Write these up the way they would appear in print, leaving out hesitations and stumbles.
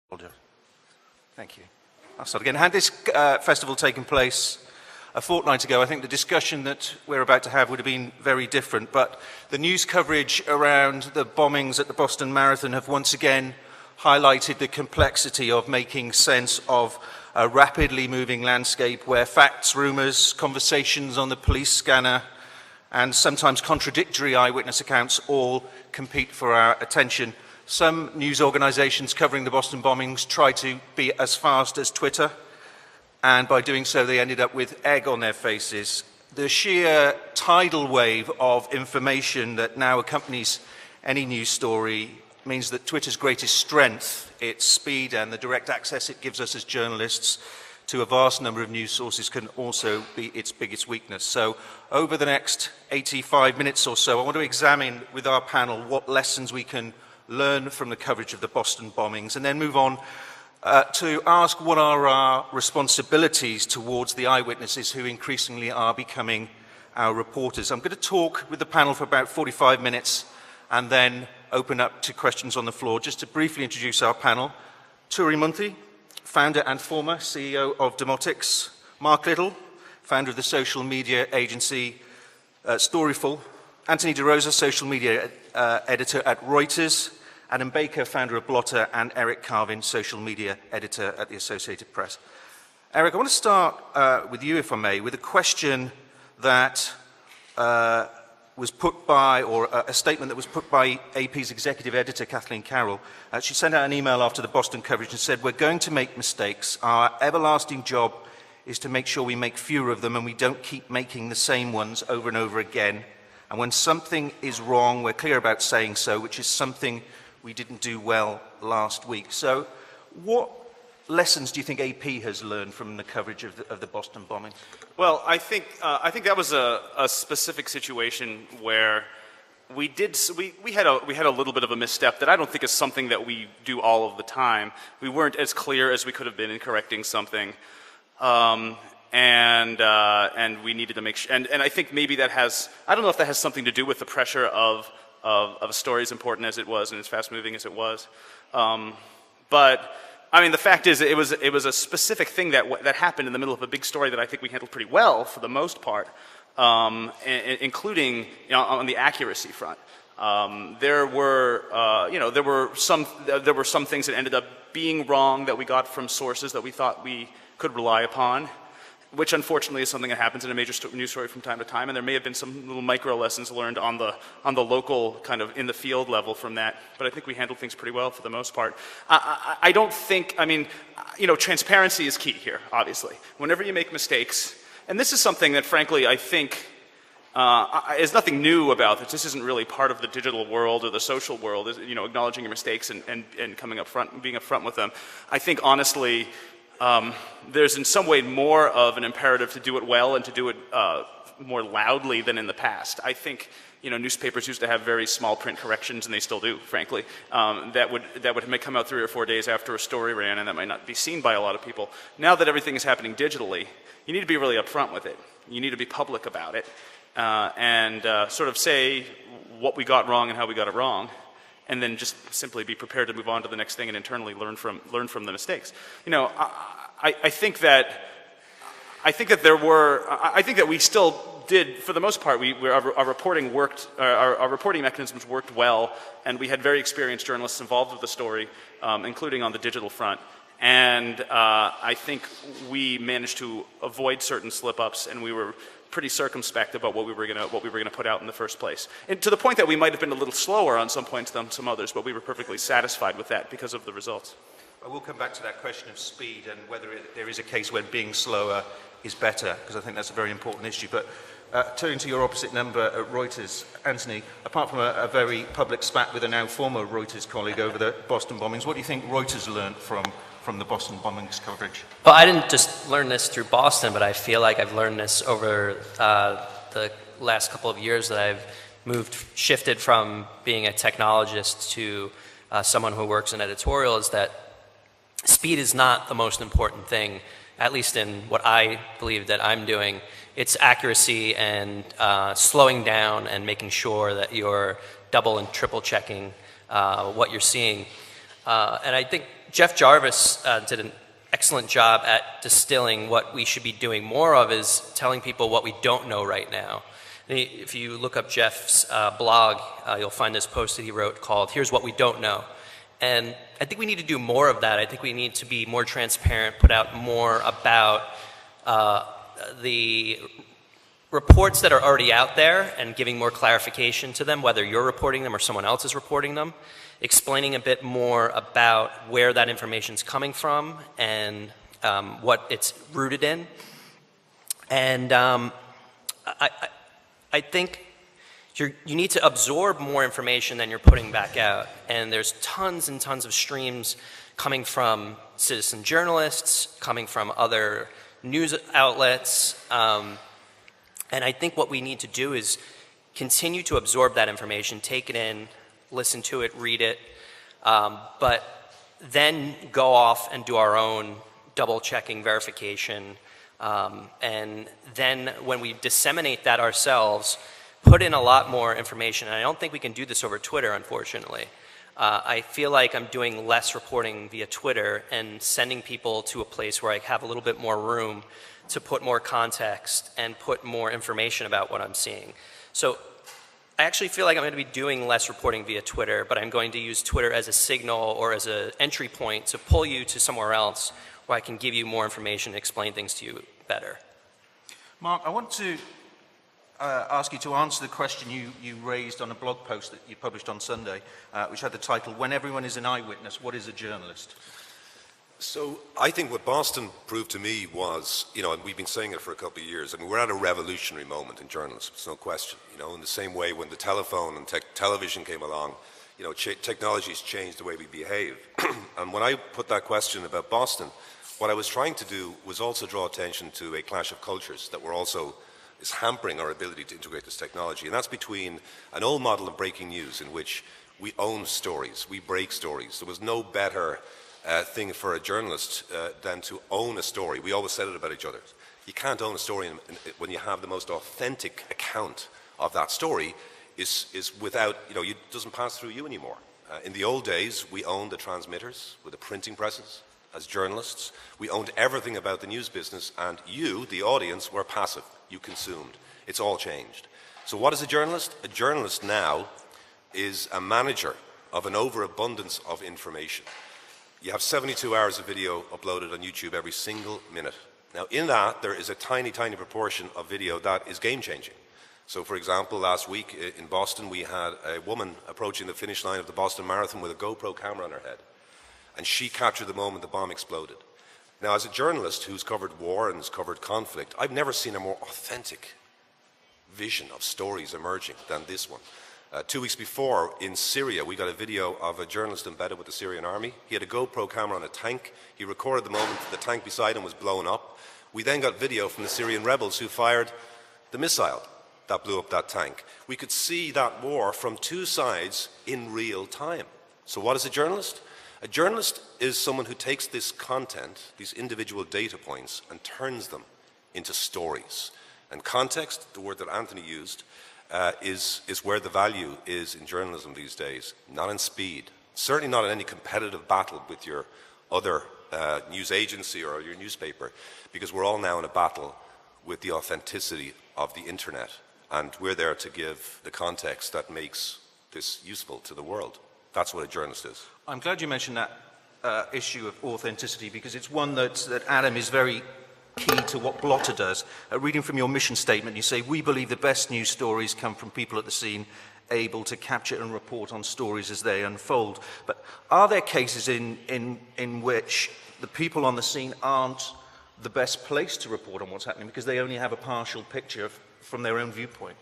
Will do. Thank you. I'll start again. Had this festival taken place a fortnight ago, I think the discussion that we're about to have would have been very different, but the news coverage around the bombings at the Boston Marathon have once again highlighted the complexity of making sense of a rapidly moving landscape where facts, rumours, conversations on the police scanner, and sometimes contradictory eyewitness accounts all compete for our attention. Some news organisations covering the Boston bombings tried to be as fast as Twitter, and by doing so they ended up with egg on their faces. The sheer tidal wave of information that now accompanies any news story means that Twitter's greatest strength, its speed and the direct access it gives us as journalists to a vast number of news sources, can also be its biggest weakness. So over the next 85 minutes or so, I want to examine with our panel what lessons we can learn from the coverage of the Boston bombings, and then move on to ask what are our responsibilities towards the eyewitnesses who increasingly are becoming our reporters. I'm going to talk with the panel for about 45 minutes and then open up to questions on the floor. Just to briefly introduce our panel: Turi Munthi, founder and former CEO of Demotics; Mark Little, founder of the social media agency Storyful; Anthony DeRosa, social media editor at Reuters; Adam Baker, founder of Blotter; and Eric Carvin, social media editor at the Associated Press. Eric, I want to start with you, if I may, with a question that was put by, or a statement that was put by AP's executive editor, Kathleen Carroll. She sent out an email after the Boston coverage and said, "We're going to make mistakes. Our everlasting job is to make sure we make fewer of them and we don't keep making the same ones over and over again. And when something is wrong, we're clear about saying so, which is something we didn't do well last week." So what lessons do you think AP has learned from the coverage of the Boston bombing? Well, I think that was a specific situation where we had a little bit of a misstep that I don't think is something that we do all of the time. We weren't as clear as we could have been in correcting something, and we needed to make sure. And I think maybe that has, I don't know if that has something to do with the pressure of a story as important as it was and as fast moving as it was, but I mean, the fact is, it was a specific thing that happened in the middle of a big story that I think we handled pretty well for the most part, including, you know, on the accuracy front. There were some things that ended up being wrong that we got from sources that we thought we could rely upon, which unfortunately is something that happens in a major news story from time to time, and there may have been some little micro lessons learned on the local, kind of in the field level from that, but I think we handled things pretty well for the most part. I don't think, I mean, you know, transparency is key here, obviously. Whenever you make mistakes, and this is something that frankly I think is nothing new about this. This isn't really part of the digital world or the social world, is, you know, acknowledging your mistakes and coming up front and being upfront with them. I think honestly, there's in some way more of an imperative to do it well and to do it more loudly than in the past. I think, you know, newspapers used to have very small print corrections, and they still do, frankly, that would come out 3 or 4 days after a story ran, and that might not be seen by a lot of people. Now that everything is happening digitally, you need to be really upfront with it. You need to be public about it, and sort of say what we got wrong and how we got it wrong, and then just simply be prepared to move on to the next thing and internally learn from the mistakes. You know, I think that we still did, for the most part, our reporting worked, our reporting mechanisms worked well, and we had very experienced journalists involved with the story, including on the digital front. And I think we managed to avoid certain slip-ups, and we were pretty circumspect about what we were going to put out in the first place. And to the point that we might have been a little slower on some points than some others, but we were perfectly satisfied with that because of the results. I will come back to that question of speed and whether there is a case where being slower is better, because I think that's a very important issue. But turning to your opposite number at Reuters, Anthony, apart from a very public spat with a now former Reuters colleague over the Boston bombings, what do you think Reuters learned from the Boston bombings coverage? Well, I didn't just learn this through Boston, but I feel like I've learned this over the last couple of years that I've shifted from being a technologist to someone who works in editorial, is that speed is not the most important thing, at least in what I believe that I'm doing. It's accuracy and slowing down and making sure that you're double and triple checking what you're seeing. And I think Jeff Jarvis did an excellent job at distilling what we should be doing more of is telling people what we don't know right now. If you look up Jeff's blog, you'll find this post that he wrote called "Here's What We Don't Know." And I think we need to do more of that. I think we need to be more transparent, put out more about the reports that are already out there and giving more clarification to them, whether you're reporting them or someone else is reporting them, explaining a bit more about where that information is coming from and what it's rooted in. And I think you need to absorb more information than you're putting back out. And there's tons and tons of streams coming from citizen journalists, coming from other news outlets. And I think what we need to do is continue to absorb that information, take it in, listen to it, read it, but then go off and do our own double-checking verification. And then when we disseminate that ourselves, put in a lot more information. And I don't think we can do this over Twitter, unfortunately. I feel like I'm doing less reporting via Twitter and sending people to a place where I have a little bit more room to put more context and put more information about what I'm seeing. So I actually feel like I'm going to be doing less reporting via Twitter, but I'm going to use Twitter as a signal or as an entry point to pull you to somewhere else where I can give you more information and explain things to you better. Mark, I want to ask you to answer the question you raised on a blog post that you published on Sunday, which had the title, "When Everyone is an Eyewitness, What is a Journalist?" So I think what Boston proved to me was, and we've been saying it for a couple of years, I mean, we're at a revolutionary moment in journalism, it's no question. In the same way when the telephone and television came along, technology's changed the way we behave. And when I put that question about Boston, what I was trying to do was also draw attention to a clash of cultures that is hampering our ability to integrate this technology. And that's between an old model of breaking news in which we own stories, we break stories. There was no better thing for a journalist than to own a story. We always said it about each other. You can't own a story when you have the most authentic account of that story is without, it doesn't pass through you anymore. In the old days, we owned the transmitters with the printing presses. As journalists, we owned everything about the news business, and you, the audience, were passive. You consumed. It's all changed. So what is a journalist? A journalist now is a manager of an overabundance of information. You have 72 hours of video uploaded on YouTube every single minute. Now, in that, there is a tiny, tiny proportion of video that is game-changing. So, for example, last week in Boston, we had a woman approaching the finish line of the Boston Marathon with a GoPro camera on her head. And she captured the moment the bomb exploded. Now, as a journalist who's covered war and has covered conflict, I've never seen a more authentic vision of stories emerging than this one. 2 weeks before, in Syria, we got a video of a journalist embedded with the Syrian army. He had a GoPro camera on a tank. He recorded the moment the tank beside him was blown up. We then got video from the Syrian rebels who fired the missile that blew up that tank. We could see that war from two sides in real time. So what is a journalist? A journalist is someone who takes this content, these individual data points, and turns them into stories. And context, the word that Anthony used, is where the value is in journalism these days, not in speed. Certainly not in any competitive battle with your other news agency or your newspaper, because we're all now in a battle with the authenticity of the internet, and we're there to give the context that makes this useful to the world. That's what a journalist is. I'm glad you mentioned that issue of authenticity, because it's one that Adam is very key to what Blotter does. Reading from your mission statement, you say, "We believe the best news stories come from people at the scene, able to capture and report on stories as they unfold." But are there cases in which the people on the scene aren't the best place to report on what's happening because they only have a partial picture from their own viewpoint?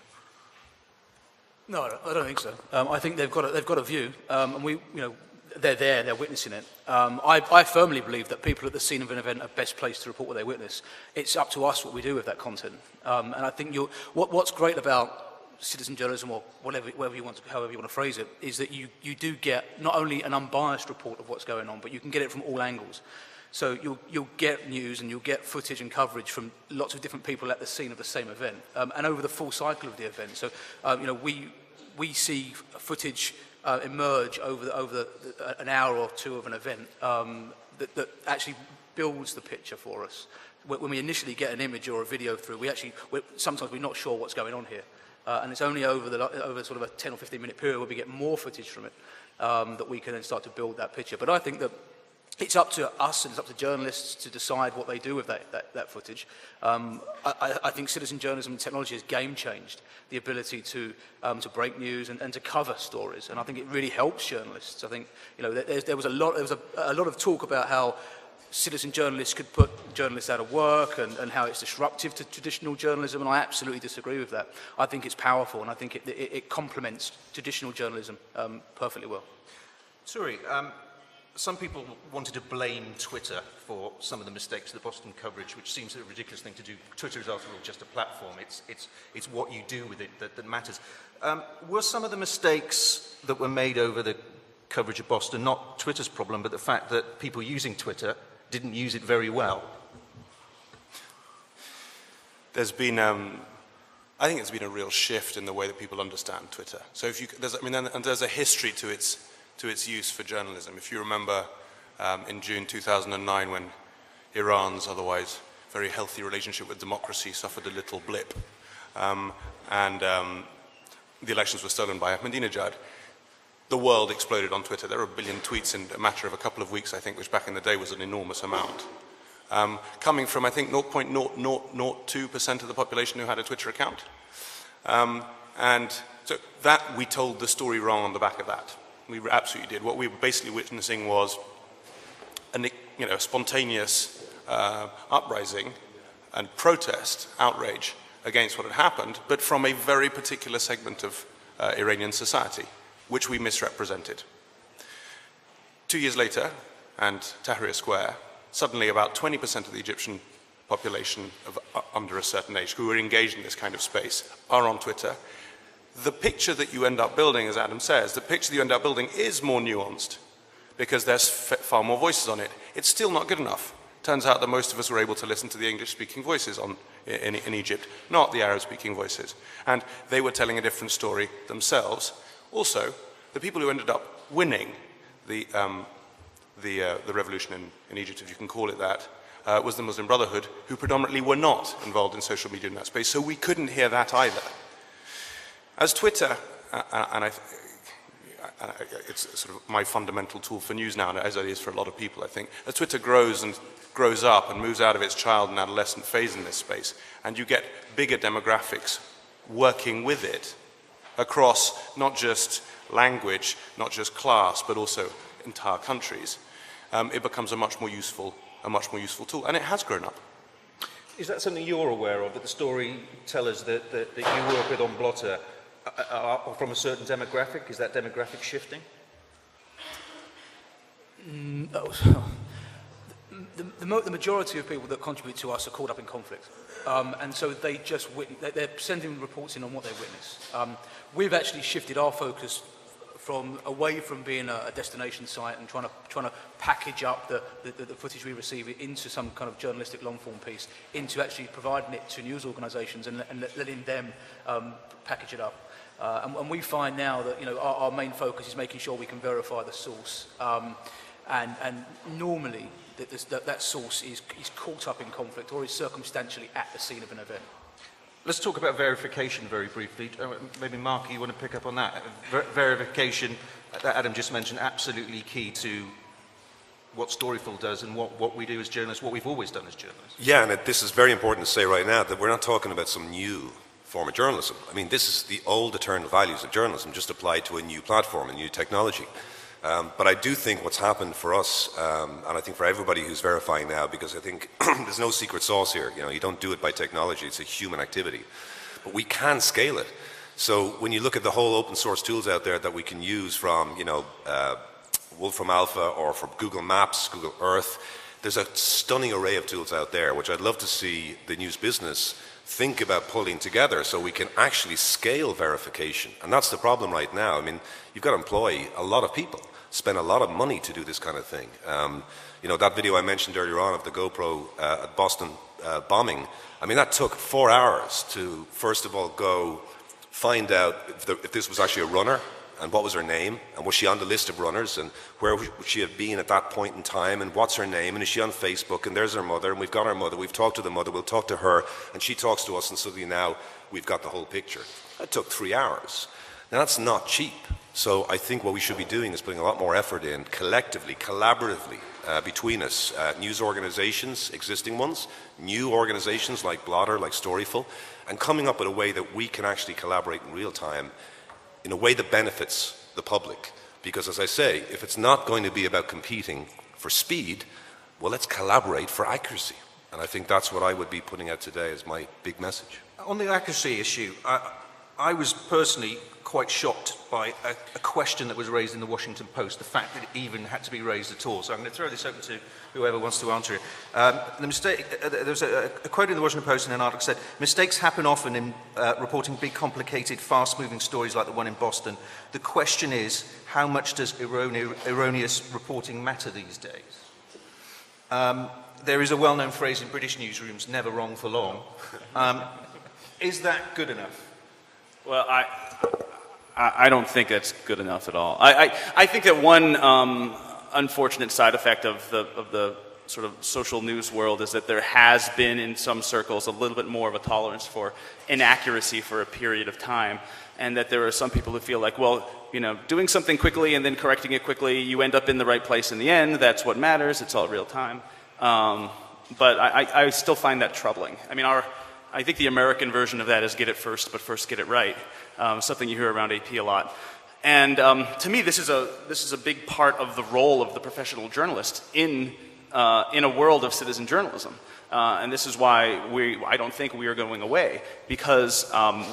No, I don't think so. I think they've got a view, and they're there, they're witnessing it. I firmly believe that people at the scene of an event are best placed to report what they witness. It's up to us what we do with that content. And I think what's great about citizen journalism, or however you want to phrase it, is that you do get not only an unbiased report of what's going on, but you can get it from all angles. So you'll get news and you'll get footage and coverage from lots of different people at the scene of the same event, and over the full cycle of the event. So we see footage emerge over an hour or two of an event that actually builds the picture for us. When we initially get an image or a video through, sometimes we're not sure what's going on here. And it's only over sort of a 10 or 15 minute period where we get more footage from it that we can then start to build that picture. But I think that it's up to us and it's up to journalists to decide what they do with that footage. I think citizen journalism and technology has game changed the ability to break news and to cover stories, and I think it really helps journalists. I think there was a lot of talk about how citizen journalists could put journalists out of work and how it's disruptive to traditional journalism, and I absolutely disagree with that. I think it's powerful, and I think it complements traditional journalism perfectly well. Sorry, some people wanted to blame Twitter for some of the mistakes of the Boston coverage, which seems a ridiculous thing to do. Twitter is, after all, just a platform. It's what you do with it that matters. Were some of the mistakes that were made over the coverage of Boston not Twitter's problem, but the fact that people using Twitter didn't use it very well? There's been, I think, it's been a real shift in the way that people understand Twitter. So there's a history to its use for journalism. If you remember in June 2009, when Iran's otherwise very healthy relationship with democracy suffered a little blip, and the elections were stolen by Ahmadinejad, the world exploded on Twitter. There were 1 billion tweets in a matter of a couple of weeks, I think, which back in the day was an enormous amount. Coming from, I think, 0.002% of the population who had a Twitter account. And so that, we told the story wrong on the back of that. We absolutely did. What we were basically witnessing was a spontaneous uprising and protest, outrage against what had happened, but from a very particular segment of Iranian society, which we misrepresented. 2 years later, and Tahrir Square, suddenly about 20% of the Egyptian population under a certain age who are engaged in this kind of space are on Twitter. The picture that you end up building, as Adam says, the picture that you end up building is more nuanced because there's far more voices on it. It's still not good enough. Turns out that most of us were able to listen to the English-speaking voices in Egypt, not the Arab-speaking voices. And they were telling a different story themselves. Also, the people who ended up winning the revolution in Egypt, if you can call it that, was the Muslim Brotherhood, who predominantly were not involved in social media in that space, so we couldn't hear that either. As Twitter, it's sort of my fundamental tool for news now, as it is for a lot of people, I think, as Twitter grows up and moves out of its child and adolescent phase in this space, and you get bigger demographics working with it, across not just language, not just class, but also entire countries, it becomes a much more useful tool, and it has grown up. Is that something you're aware of, that the storytellers that you work with on Blotter are from a certain demographic? Is that demographic shifting? No. The majority of people that contribute to us are caught up in conflict. And so they're sending reports in on what they witness. We've actually shifted our focus away from being a destination site and trying to package up the footage we receive into some kind of journalistic long-form piece, into actually providing it to news organisations and letting them package it up. And we find now that our main focus is making sure we can verify the source. And normally that source is caught up in conflict or is circumstantially at the scene of an event. Let's talk about verification very briefly. Maybe Mark, you want to pick up on that? Verification, that Adam just mentioned, absolutely key to what Storyful does and what we do as journalists, what we've always done as journalists. Yeah, and this is very important to say right now, that we're not talking about some new form of journalism. I mean, this is the old eternal values of journalism, just applied to a new platform, a new technology. But I do think what's happened for us, and I think for everybody who's verifying now, because I think there's no secret sauce here. You don't do it by technology; it's a human activity. But we can scale it. So when you look at the whole open source tools out there that we can use from, Wolfram Alpha or from Google Maps, Google Earth, there's a stunning array of tools out there, which I'd love to see the news business think about pulling together so we can actually scale verification. And that's the problem right now. I mean, you've got to employ a lot of people, spend a lot of money to do this kind of thing. That video I mentioned earlier on of the GoPro at Boston bombing, I mean, that took 4 hours to, first of all, go find out if this was actually a runner and what was her name, and was she on the list of runners, and where would she have been at that point in time, and what's her name, and is she on Facebook, and there's her mother, and we've got her mother, we've talked to the mother, we'll talk to her, and she talks to us, and suddenly now we've got the whole picture. That took 3 hours. Now that's not cheap. So I think what we should be doing is putting a lot more effort in, collectively, collaboratively, between us, news organizations, existing ones, new organizations like Blotter, like Storyful, and coming up with a way that we can actually collaborate in real time in a way that benefits the public. Because as I say, if it's not going to be about competing for speed, well, let's collaborate for accuracy. And I think that's what I would be putting out today as my big message. On the accuracy issue, I was personally quite shocked by a question that was raised in the Washington Post, the fact that it even had to be raised at all. So I'm going to throw this open to whoever wants to answer it. There was a quote in the Washington Post in an article that said, mistakes happen often in reporting big, complicated, fast-moving stories like the one in Boston. The question is, how much does erroneous reporting matter these days? There is a well-known phrase in British newsrooms, never wrong for long. Is that good enough? Well, I don't think that's good enough at all. I think that one unfortunate side effect of the sort of social news world is that there has been in some circles a little bit more of a tolerance for inaccuracy for a period of time, and that there are some people who feel like, well, you know, doing something quickly and then correcting it quickly, you end up in the right place in the end. That's what matters. It's all real time. But I still find that troubling. I mean, I think the American version of that is get it first, but first get it right. Something you hear around AP a lot. And to me, this is a big part of the role of the professional journalist in a world of citizen journalism. And this is why I don't think we are going away, because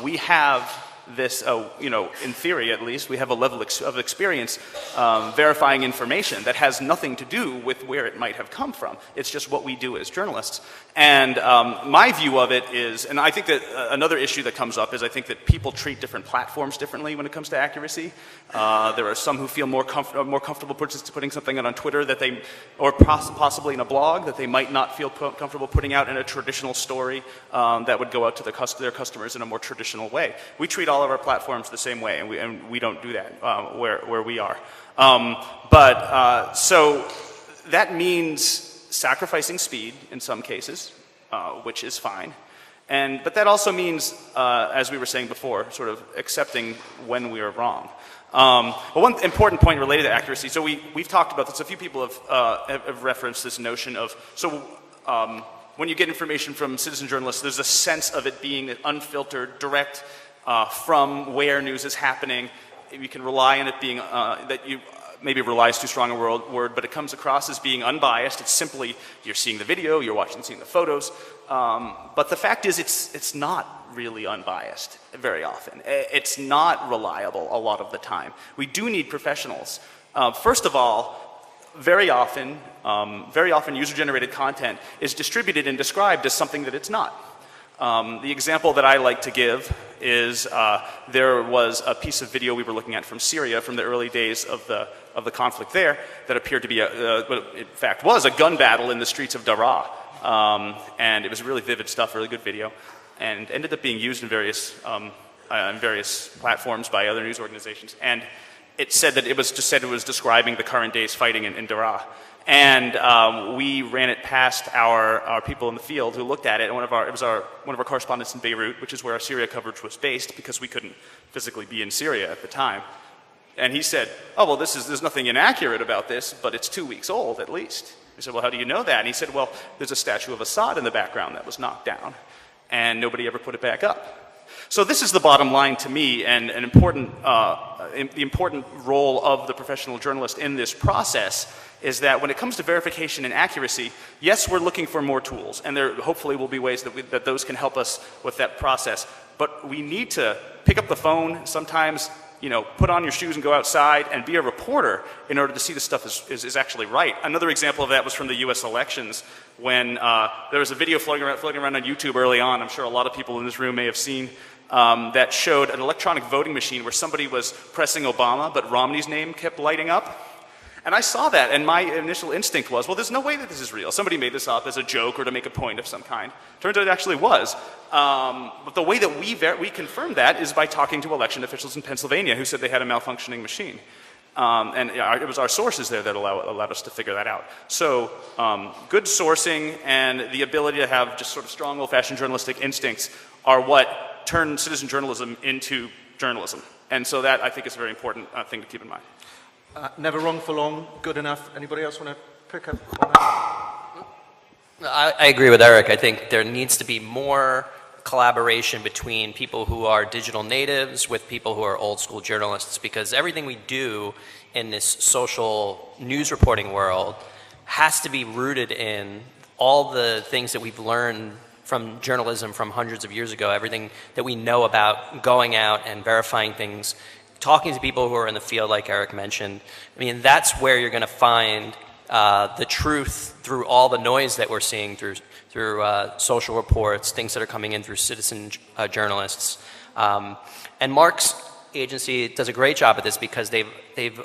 we have this, you know, in theory at least, we have a level of experience verifying information that has nothing to do with where it might have come from. It's just what we do as journalists. And my view of it is, and I think that another issue that comes up is I think that people treat different platforms differently when it comes to accuracy. There are some who feel more comfortable putting something out on Twitter that they, or possibly in a blog, that they might not feel comfortable putting out in a traditional story that would go out to their customers in a more traditional way. We treat all of our platforms the same way, and we don't do that where we are. So that means sacrificing speed in some cases, which is fine. But that also means, as we were saying before, sort of accepting when we are wrong. But one important point related to accuracy, so we've talked about this, a few people have referenced this notion of, when you get information from citizen journalists, there's a sense of it being unfiltered, direct, from where news is happening. You can rely on it being, that you, maybe rely is too strong a word, but it comes across as being unbiased. It's simply, you're seeing the video, you're seeing the photos. But the fact is, it's not really unbiased very often. It's not reliable a lot of the time. We do need professionals. First of all, very often user-generated content is distributed and described as something that it's not. The example that I like to give is there was a piece of video we were looking at from Syria from the early days of the conflict there that appeared to be, in fact was a gun battle in the streets of Daraa. And it was really vivid stuff, really good video, and ended up being used in various platforms by other news organizations. And it said that it was describing the current day's fighting in Daraa. And we ran it past our people in the field who looked at it. And one of our correspondents in Beirut, which is where our Syria coverage was based, because we couldn't physically be in Syria at the time. And he said, "Oh well, there's nothing inaccurate about this, but it's 2 weeks old at least." We said, "Well, how do you know that?" And he said, "Well, there's a statue of Assad in the background that was knocked down, and nobody ever put it back up." So this is the bottom line to me, and the important role of the professional journalist in this process is that when it comes to verification and accuracy, yes, we're looking for more tools, and there hopefully will be ways that those can help us with that process. But we need to pick up the phone, sometimes, you know, put on your shoes and go outside and be a reporter in order to see the stuff is actually right. Another example of that was from the U.S. elections, when there was a video floating around on YouTube early on. I'm sure a lot of people in this room may have seen, that showed an electronic voting machine where somebody was pressing Obama, but Romney's name kept lighting up. And I saw that, and my initial instinct was, well, there's no way that this is real. Somebody made this up as a joke or to make a point of some kind. Turns out it actually was. But the way that we confirmed that is by talking to election officials in Pennsylvania who said they had a malfunctioning machine. And it was our sources there that allowed us to figure that out. So good sourcing and the ability to have just sort of strong old-fashioned journalistic instincts are what turn citizen journalism into journalism. And so that, I think, is a very important thing to keep in mind. Never wrong for long, good enough. Anybody else want to pick up on that? I agree with Eric. I think there needs to be more collaboration between people who are digital natives with people who are old school journalists, because everything we do in this social news reporting world has to be rooted in all the things that we've learned from journalism from hundreds of years ago, everything that we know about going out and verifying things, talking to people who are in the field like Eric mentioned. I mean, that's where you're going to find the truth through all the noise that we're seeing through social reports, things that are coming in through citizen journalists. And Mark's agency does a great job at this because they've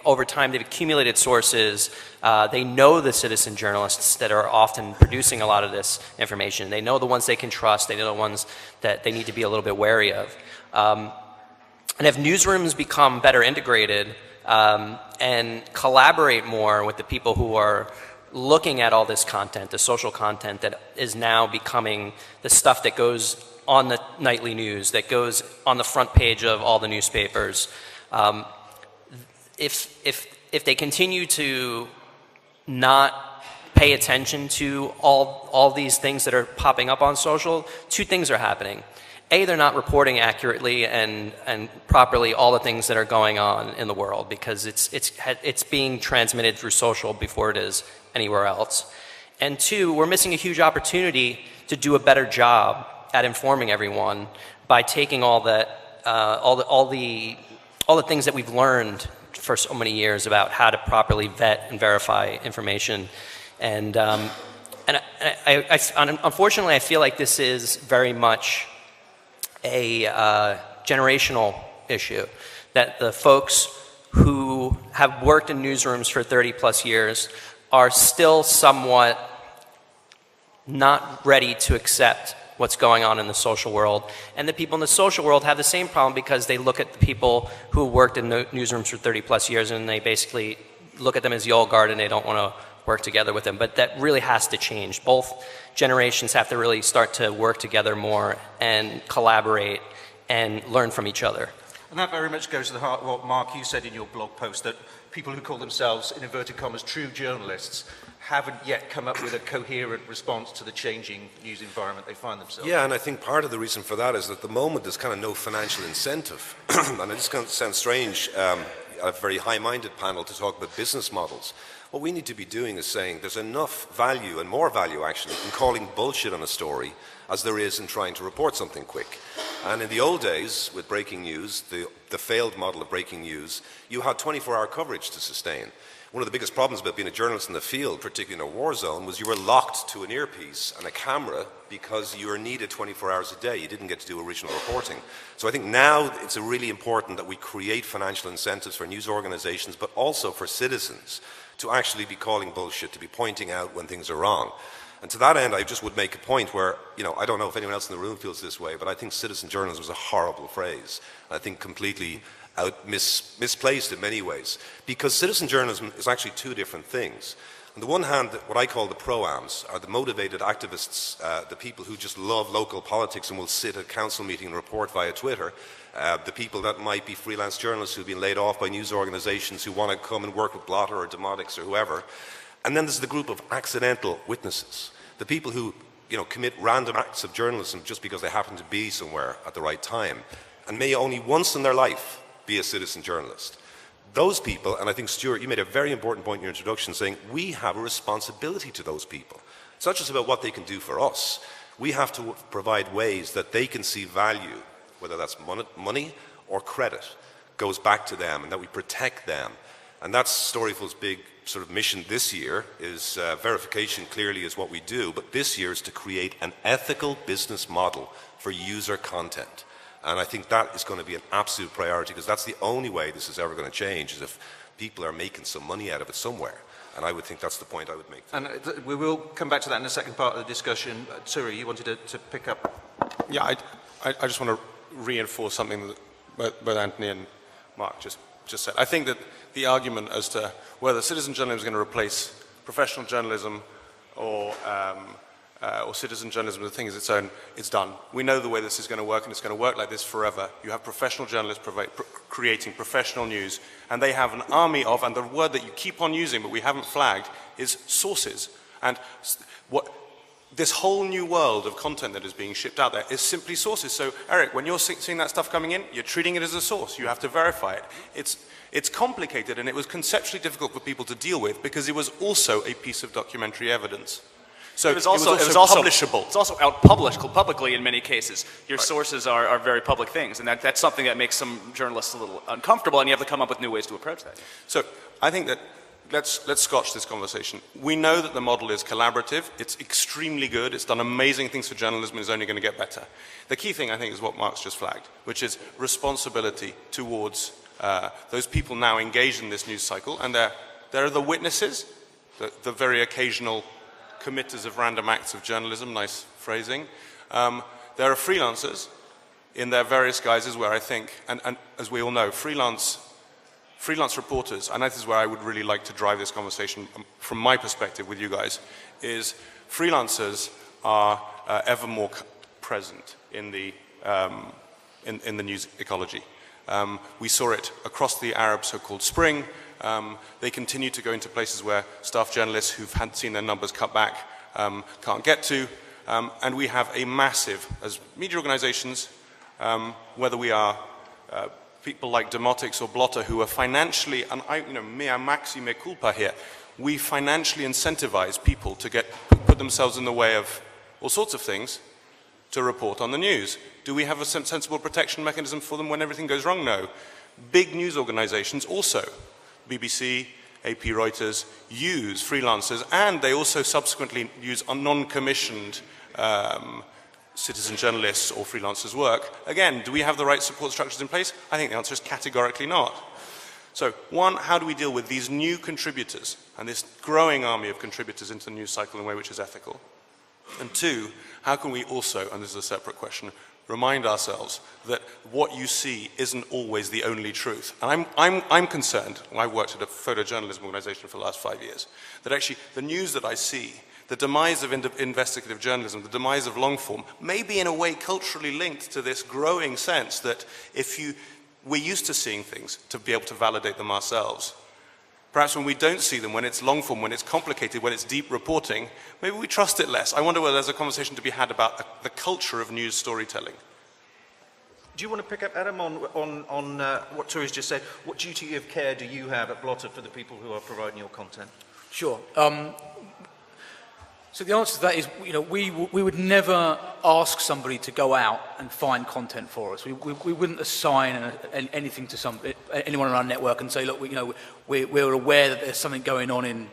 over time, they've accumulated sources. They know the citizen journalists that are often producing a lot of this information. They know the ones they can trust. They know the ones that they need to be a little bit wary of. And if newsrooms become better integrated and collaborate more with the people who are looking at all this content, the social content that is now becoming the stuff that goes on the nightly news, that goes on the front page of all the newspapers, if they continue to not pay attention to all these things that are popping up on social, two things are happening. A, they're not reporting accurately and properly all the things that are going on in the world because it's being transmitted through social before it is anywhere else. And two, we're missing a huge opportunity to do a better job at informing everyone by taking all the things that we've learned for so many years about how to properly vet and verify information. And unfortunately, I feel like this is very much a generational issue, that the folks who have worked in newsrooms for 30 plus years are still somewhat not ready to accept what's going on in the social world. And the people in the social world have the same problem because they look at the people who worked in newsrooms for 30 plus years and they basically look at them as the old guard and they don't want to work together with them. But that really has to change. Both generations have to really start to work together more and collaborate and learn from each other. And that very much goes to the heart of what, Mark, you said in your blog post, that people who call themselves, in inverted commas, true journalists haven't yet come up with a coherent response to the changing news environment they find themselves in. Yeah, and I think part of the reason for that is that at the moment there's kind of no financial incentive. And it's going to sound strange, a very high-minded panel to talk about business models. What we need to be doing is saying there's enough value, and more value actually, in calling bullshit on a story as there is in trying to report something quick. And in the old days, with breaking news, the failed model of breaking news, you had 24-hour coverage to sustain. One of the biggest problems about being a journalist in the field, particularly in a war zone, was you were locked to an earpiece and a camera because you were needed 24 hours a day. You didn't get to do original reporting. So I think now it's really important that we create financial incentives for news organizations, but also for citizens to actually be calling bullshit, to be pointing out when things are wrong. And to that end, I just would make a point where, I don't know if anyone else in the room feels this way, but I think citizen journalism is a horrible phrase. I think completely misplaced in many ways. Because citizen journalism is actually two different things. On the one hand, what I call the pro-ams are the motivated activists, the people who just love local politics and will sit at council meeting and report via Twitter. The people that might be freelance journalists who've been laid off by news organizations who want to come and work with Blotter or Demotics or whoever. And then there's the group of accidental witnesses, the people who commit random acts of journalism just because they happen to be somewhere at the right time and may only once in their life be a citizen journalist. Those people, and I think, Stuart, you made a very important point in your introduction saying we have a responsibility to those people. It's not just about what they can do for us. We have to provide ways that they can see value, whether that's money or credit, goes back to them, and that we protect them. And that's Storyful's big sort of mission this year is verification clearly is what we do, but this year is to create an ethical business model for user content. And I think that is going to be an absolute priority, because that's the only way this is ever going to change, is if people are making some money out of it somewhere. And I would think that's the point I would make. And we will come back to that in the second part of the discussion. Suri, you wanted to pick up? Yeah, I just want to reinforce something that both Anthony and Mark just said. I think that the argument as to whether citizen journalism is going to replace professional journalism or citizen journalism, the thing is its own, it's done. We know the way this is going to work, and it's going to work like this forever. You have professional journalists creating professional news, and they have an army of, and the word that you keep on using but we haven't flagged is sources. And what this whole new world of content that is being shipped out there is simply sources. So, Eric, when you're seeing that stuff coming in, you're treating it as a source. You have to verify it. It's complicated, and it was conceptually difficult for people to deal with because it was also a piece of documentary evidence. So it was also publishable. It's also out publicly in many cases. Your sources are very public things, and that's something that makes some journalists a little uncomfortable, and you have to come up with new ways to approach that. So I think that let's scotch this conversation. We know that the model is collaborative. It's extremely good. It's done amazing things for journalism and is only going to get better. The key thing, I think, is what Mark's just flagged, which is responsibility towards those people now engaged in this news cycle. And there are the witnesses, the very occasional committers of random acts of journalism, nice phrasing. There are freelancers in their various guises where I think, and as we all know, freelance reporters, and that is where I would really like to drive this conversation from my perspective with you guys, is freelancers are ever more present in the news ecology. We saw it across the Arab so-called Spring. They continue to go into places where staff journalists who've had seen their numbers cut back can't get to. And we have a massive, as media organizations, whether we are people like Demotics or Blotter, who are financially, and mea maxi me culpa here, we financially incentivize people to put themselves in the way of all sorts of things to report on the news. Do we have a sensible protection mechanism for them when everything goes wrong? No. Big news organizations also, BBC, AP Reuters, use freelancers, and they also subsequently use non-commissioned citizen journalists or freelancers' work. Again, do we have the right support structures in place? I think the answer is categorically not. So, one, how do we deal with these new contributors and this growing army of contributors into the news cycle in a way which is ethical? And two, how can we also, and this is a separate question, remind ourselves that what you see isn't always the only truth. And I'm concerned, I've worked at a photojournalism organization for the last 5 years, that actually the news that I see, the demise of investigative journalism, the demise of long form, may be in a way culturally linked to this growing sense that we're used to seeing things to be able to validate them ourselves. Perhaps when we don't see them, when it's long form, when it's complicated, when it's deep reporting, maybe we trust it less. I wonder whether there's a conversation to be had about the culture of news storytelling. Do you want to pick up, Adam, on what Suri's just said? What duty of care do you have at Blotter for the people who are providing your content? Sure. So the answer to that is, we would never ask somebody to go out and find content for us. We wouldn't assign anything to anyone on our network and say, look, we're aware that there's something going on in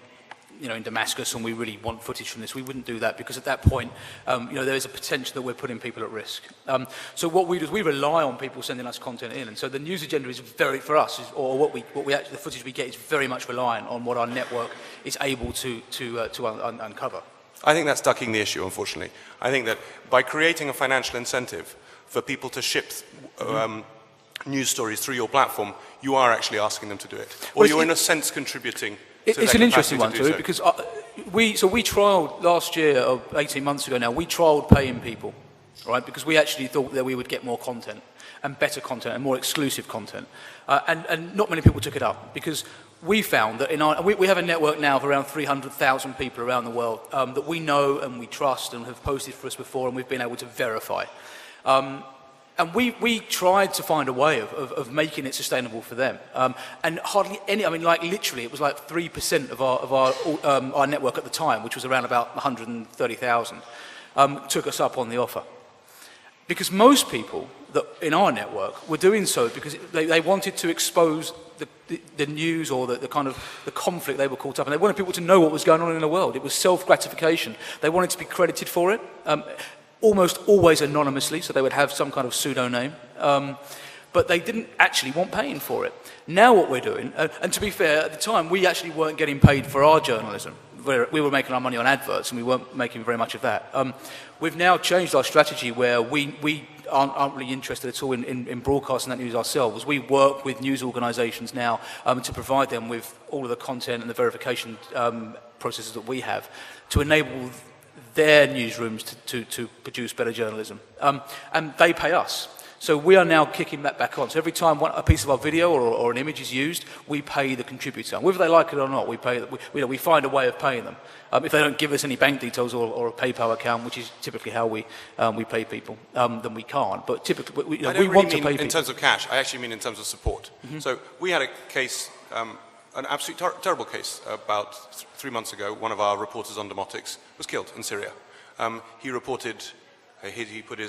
Damascus and we really want footage from this. We wouldn't do that because at that point, there is a potential that we're putting people at risk. So what we do is we rely on people sending us content in, and so the news agenda is the footage we get is very much reliant on what our network is able to uncover. I think that's ducking the issue, unfortunately. I think that by creating a financial incentive for people to ship news stories through your platform, you are actually asking them to do it. Or you're in a sense contributing to their It's an interesting one, capacity too, to do so. because we trialled last year, or 18 months ago now, we trialled paying people, right? Because we actually thought that we would get more content and better content and more exclusive content. And not many people took it up because we found that we have a network now of around 300,000 people around the world that we know and we trust and have posted for us before and we've been able to verify. And we tried to find a way of making it sustainable for them. And hardly any, literally it was like 3% of our network at the time, which was around about 130,000, took us up on the offer. Because most people in our network were doing so because they wanted to expose the news or the kind of the conflict they were caught up in. They wanted people to know what was going on in the world. It was self-gratification. They wanted to be credited for it. almost always anonymously, so they would have some kind of pseudonym, but they didn't actually want paying for it. Now what we're doing, and to be fair, at the time we actually weren't getting paid for our journalism. We were making our money on adverts and we weren't making very much of that. We've now changed our strategy where we aren't really interested at all in broadcasting that news ourselves. We work with news organisations now to provide them with all of the content and the verification processes that we have to enable their newsrooms to produce better journalism. And they pay us. So we are now kicking that back on. So every time a piece of our video or an image is used, we pay the contributor. Whether they like it or not, we find a way of paying them. If they don't give us any bank details or a PayPal account, which is typically how we pay people, then we can't. But typically, we want to pay people. In terms of cash, I actually mean in terms of support. So we had a case, an absolute terrible case, about 3 months ago. One of our reporters on demotics was killed in Syria. He reported... He put a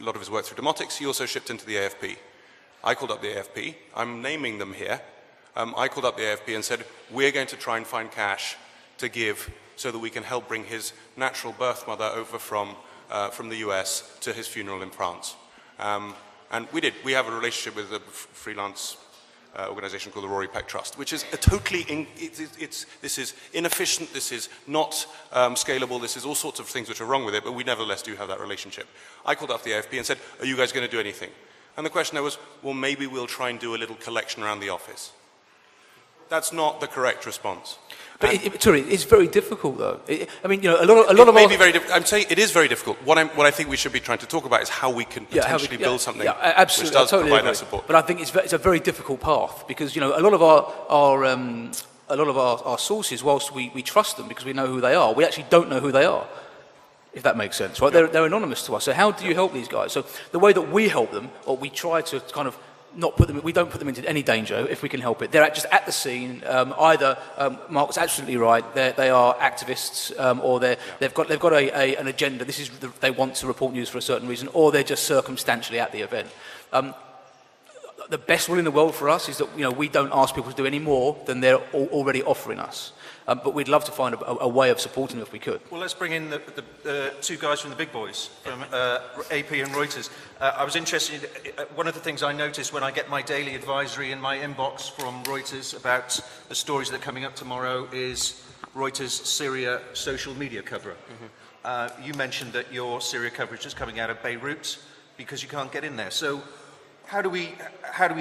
lot of his work through demotics. He also shipped into the AFP. I called up the AFP. I'm naming them here. I called up the AFP and said, we're going to try and find cash to give so that we can help bring his natural birth mother over from the US to his funeral in France. And we did. We have a relationship with a freelance organization called the Rory Peck Trust, which is a totally, this is inefficient, this is not scalable, this is all sorts of things which are wrong with it, but we nevertheless do have that relationship. I called up the AFP and said, are you guys going to do anything? And the question there was, well, maybe we'll try and do a little collection around the office. That's not the correct response. But it's very difficult, though. I mean, a lot of I'm saying it is very difficult. What I think we should be trying to talk about is how we can potentially build something absolutely, which does totally provide agree. that support. But I think it's a very difficult path because a lot of our sources, whilst we trust them because we know who they are, we actually don't know who they are. If that makes sense, right? Yeah. They're anonymous to us. So how do you help these guys? So the way that we help them, or we try to kind of we don't put them into any danger if we can help it. They're just at the scene. Either Mark's absolutely right. They are activists, or they've got an agenda. They want to report news for a certain reason, or they're just circumstantially at the event. The best rule in the world for us is that we don't ask people to do any more than they're already offering us. But we'd love to find a way of supporting them if we could. Well, let's bring in the two guys from the big boys, from AP and Reuters. I was interested, one of the things I noticed when I get my daily advisory in my inbox from Reuters about the stories that are coming up tomorrow is Reuters Syria social media cover-up. You mentioned that your Syria coverage is coming out of Beirut because you can't get in there. So how do we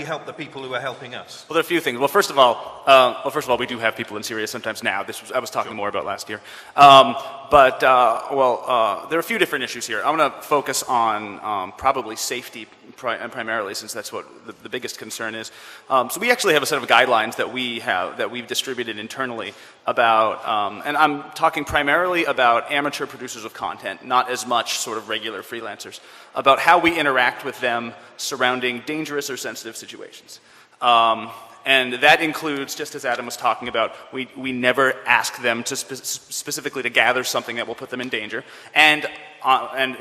help the people who are helping us? Well, there are a few things. Well, first of all, we do have people in Syria sometimes now. I was talking more about last year. There are a few different issues here. I'm going to focus on probably safety primarily, since that's what the biggest concern is. So we actually have a set of guidelines that we've distributed internally about, and I'm talking primarily about amateur producers of content, not as much sort of regular freelancers, about how we interact with them surrounding dangerous or sensitive situations. And that includes, just as Adam was talking about, we never ask them to specifically to gather something that will put them in danger. And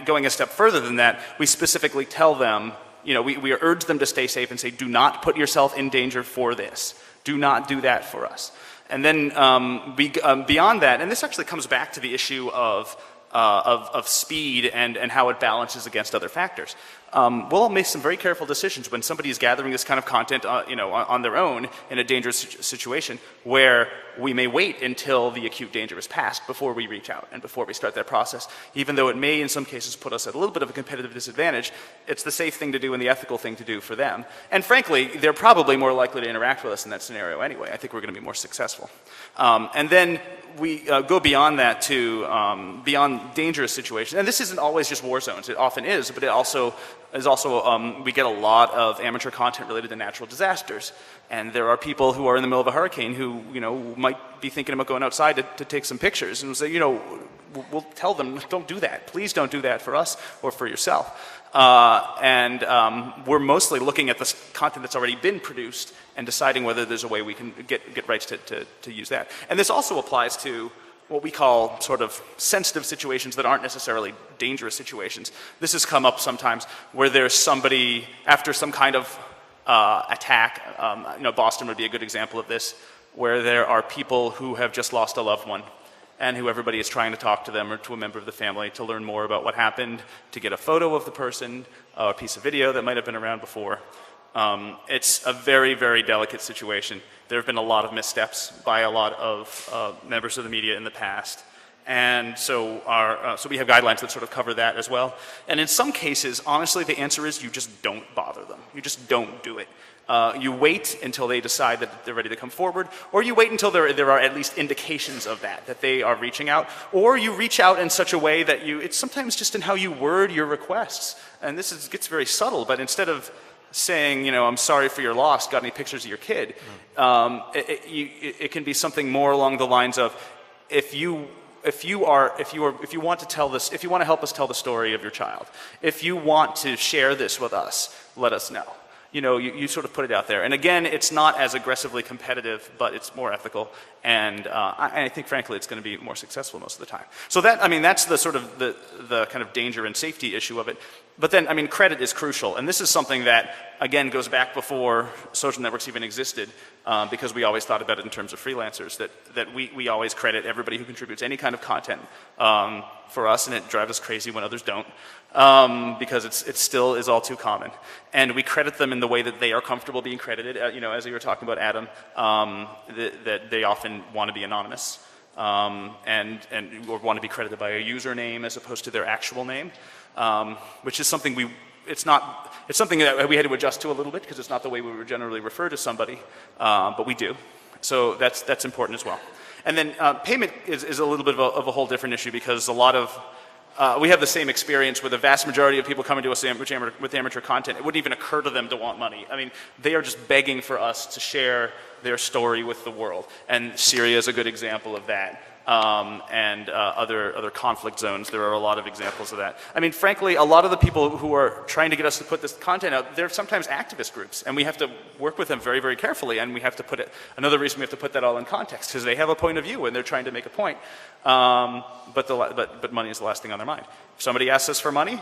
going a step further than that, we specifically tell them, we urge them to stay safe and say, do not put yourself in danger for this. Do not do that for us. And then beyond that, and this actually comes back to the issue of speed and how it balances against other factors. We'll make some very careful decisions when somebody is gathering this kind of content, on their own in a dangerous situation, where we may wait until the acute danger is past before we reach out and before we start that process. Even though it may, in some cases, put us at a little bit of a competitive disadvantage, it's the safe thing to do and the ethical thing to do for them. And frankly, they're probably more likely to interact with us in that scenario anyway. I think we're going to be more successful. And then we go beyond that to beyond dangerous situations. And this isn't always just war zones. It often is, but it also is we get a lot of amateur content related to natural disasters. And there are people who are in the middle of a hurricane who, might be thinking about going outside to take some pictures. And we'll say, we'll tell them, don't do that. Please don't do that for us or for yourself. We're mostly looking at the content that's already been produced and deciding whether there's a way we can get rights to use that. And this also applies to what we call sort of sensitive situations that aren't necessarily dangerous situations. This has come up sometimes where there's somebody after some kind of attack. Boston would be a good example of this, where there are people who have just lost a loved one. and who everybody is trying to talk to them or to a member of the family to learn more about what happened, to get a photo of the person, a piece of video that might have been around before. It's a very, very delicate situation. There have been a lot of missteps by a lot of members of the media in the past. And so we have guidelines that sort of cover that as well. And in some cases, honestly, the answer is you just don't bother them. You just don't do it. You wait until they decide that they're ready to come forward, or you wait until there are at least indications of that they are reaching out, or you reach out in such a way that it's sometimes just in how you word your requests. And this gets very subtle, but instead of saying, I'm sorry for your loss, got any pictures of your kid, it can be something more along the lines of, if you want to help us tell the story of your child, if you want to share this with us, let us know. You sort of put it out there. And again, it's not as aggressively competitive, but it's more ethical. And I think, frankly, it's going to be more successful most of the time. So that's the sort of the kind of danger and safety issue of it. But then, credit is crucial. And this is something that, again, goes back before social networks even existed, because we always thought about it in terms of freelancers, that we always credit everybody who contributes any kind of content for us, and it drives us crazy when others don't, because it still is all too common. And we credit them in the way that they are comfortable being credited, as you were talking about, Adam, that they often want to be anonymous, and or want to be credited by a username as opposed to their actual name, which is something it's something that we had to adjust to a little bit, because it's not the way we would generally refer to somebody, but we do. So that's important as well. And then payment is a little bit of a whole different issue, because a lot of we have the same experience where the vast majority of people coming to us with amateur content, it wouldn't even occur to them to want money. They are just begging for us to share their story with the world. And Syria is a good example of that. And other conflict zones, there are a lot of examples of that. Frankly, a lot of the people who are trying to get us to put this content out, they're sometimes activist groups, and we have to work with them very, very carefully, and we have to another reason we have to put that all in context, because they have a point of view and they're trying to make a point. But money is the last thing on their mind. If somebody asks us for money,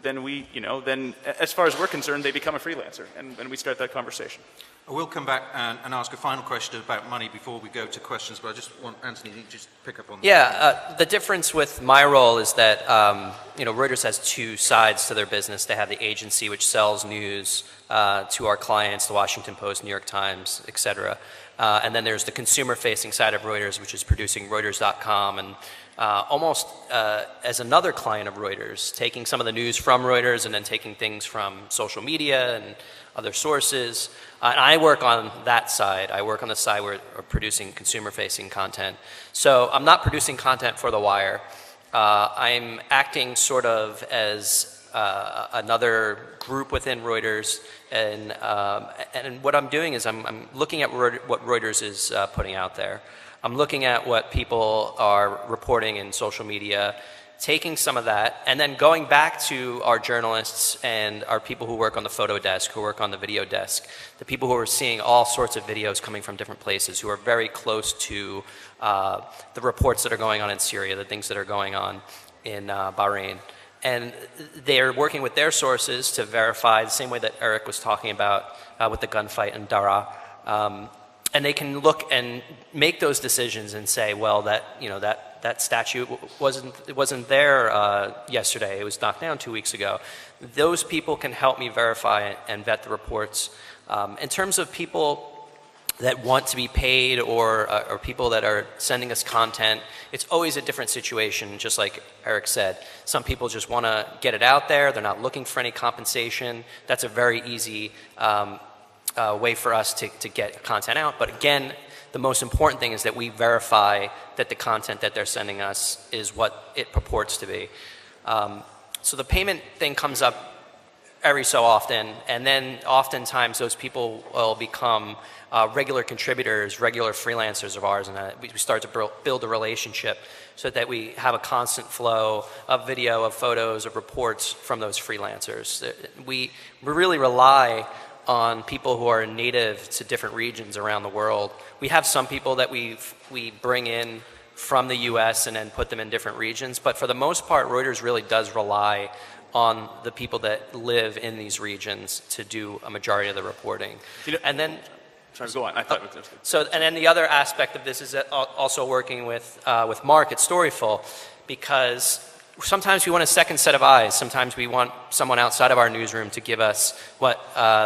then as far as we're concerned, they become a freelancer, and we start that conversation. I will come back and ask a final question about money before we go to questions, but I just want Anthony to just pick up on that. Yeah, the difference with my role is that Reuters has two sides to their business. They have the agency, which sells news to our clients, the Washington Post, New York Times, etc. And then there's the consumer-facing side of Reuters, which is producing Reuters.com, and almost as another client of Reuters, taking some of the news from Reuters and then taking things from social media and other sources. And I work on that side. I work on the side where we're producing consumer-facing content. So I'm not producing content for The Wire. I'm acting sort of as another group within Reuters, and what I'm doing is I'm looking at what Reuters is putting out there. I'm looking at what people are reporting in social media, taking some of that, and then going back to our journalists and our people who work on the photo desk, who work on the video desk, the people who are seeing all sorts of videos coming from different places, who are very close to the reports that are going on in Syria, the things that are going on in Bahrain. And they're working with their sources to verify, the same way that Eric was talking about with the gunfight in Daraa. And they can look and make those decisions and say, well, that statue wasn't there yesterday. It was knocked down 2 weeks ago. Those people can help me verify and vet the reports. In terms of people that want to be paid or people that are sending us content, it's always a different situation, just like Eric said. Some people just want to get it out there. They're not looking for any compensation. That's a very easy way for us to get content out. But again, the most important thing is that we verify that the content that they're sending us is what it purports to be. So the payment thing comes up every so often, and then oftentimes those people will become regular contributors, regular freelancers of ours, and we start to build a relationship so that we have a constant flow of video, of photos, of reports from those freelancers. We really rely on people who are native to different regions around the world. We have some people that we bring in from the US and then put them in different regions, but for the most part, Reuters really does rely on the people that live in these regions to do a majority of the reporting. And then Sorry, go on. I thought it was... So, and then the other aspect of this is that also working with Mark at Storyful, because sometimes we want a second set of eyes. Sometimes we want someone outside of our newsroom to give us what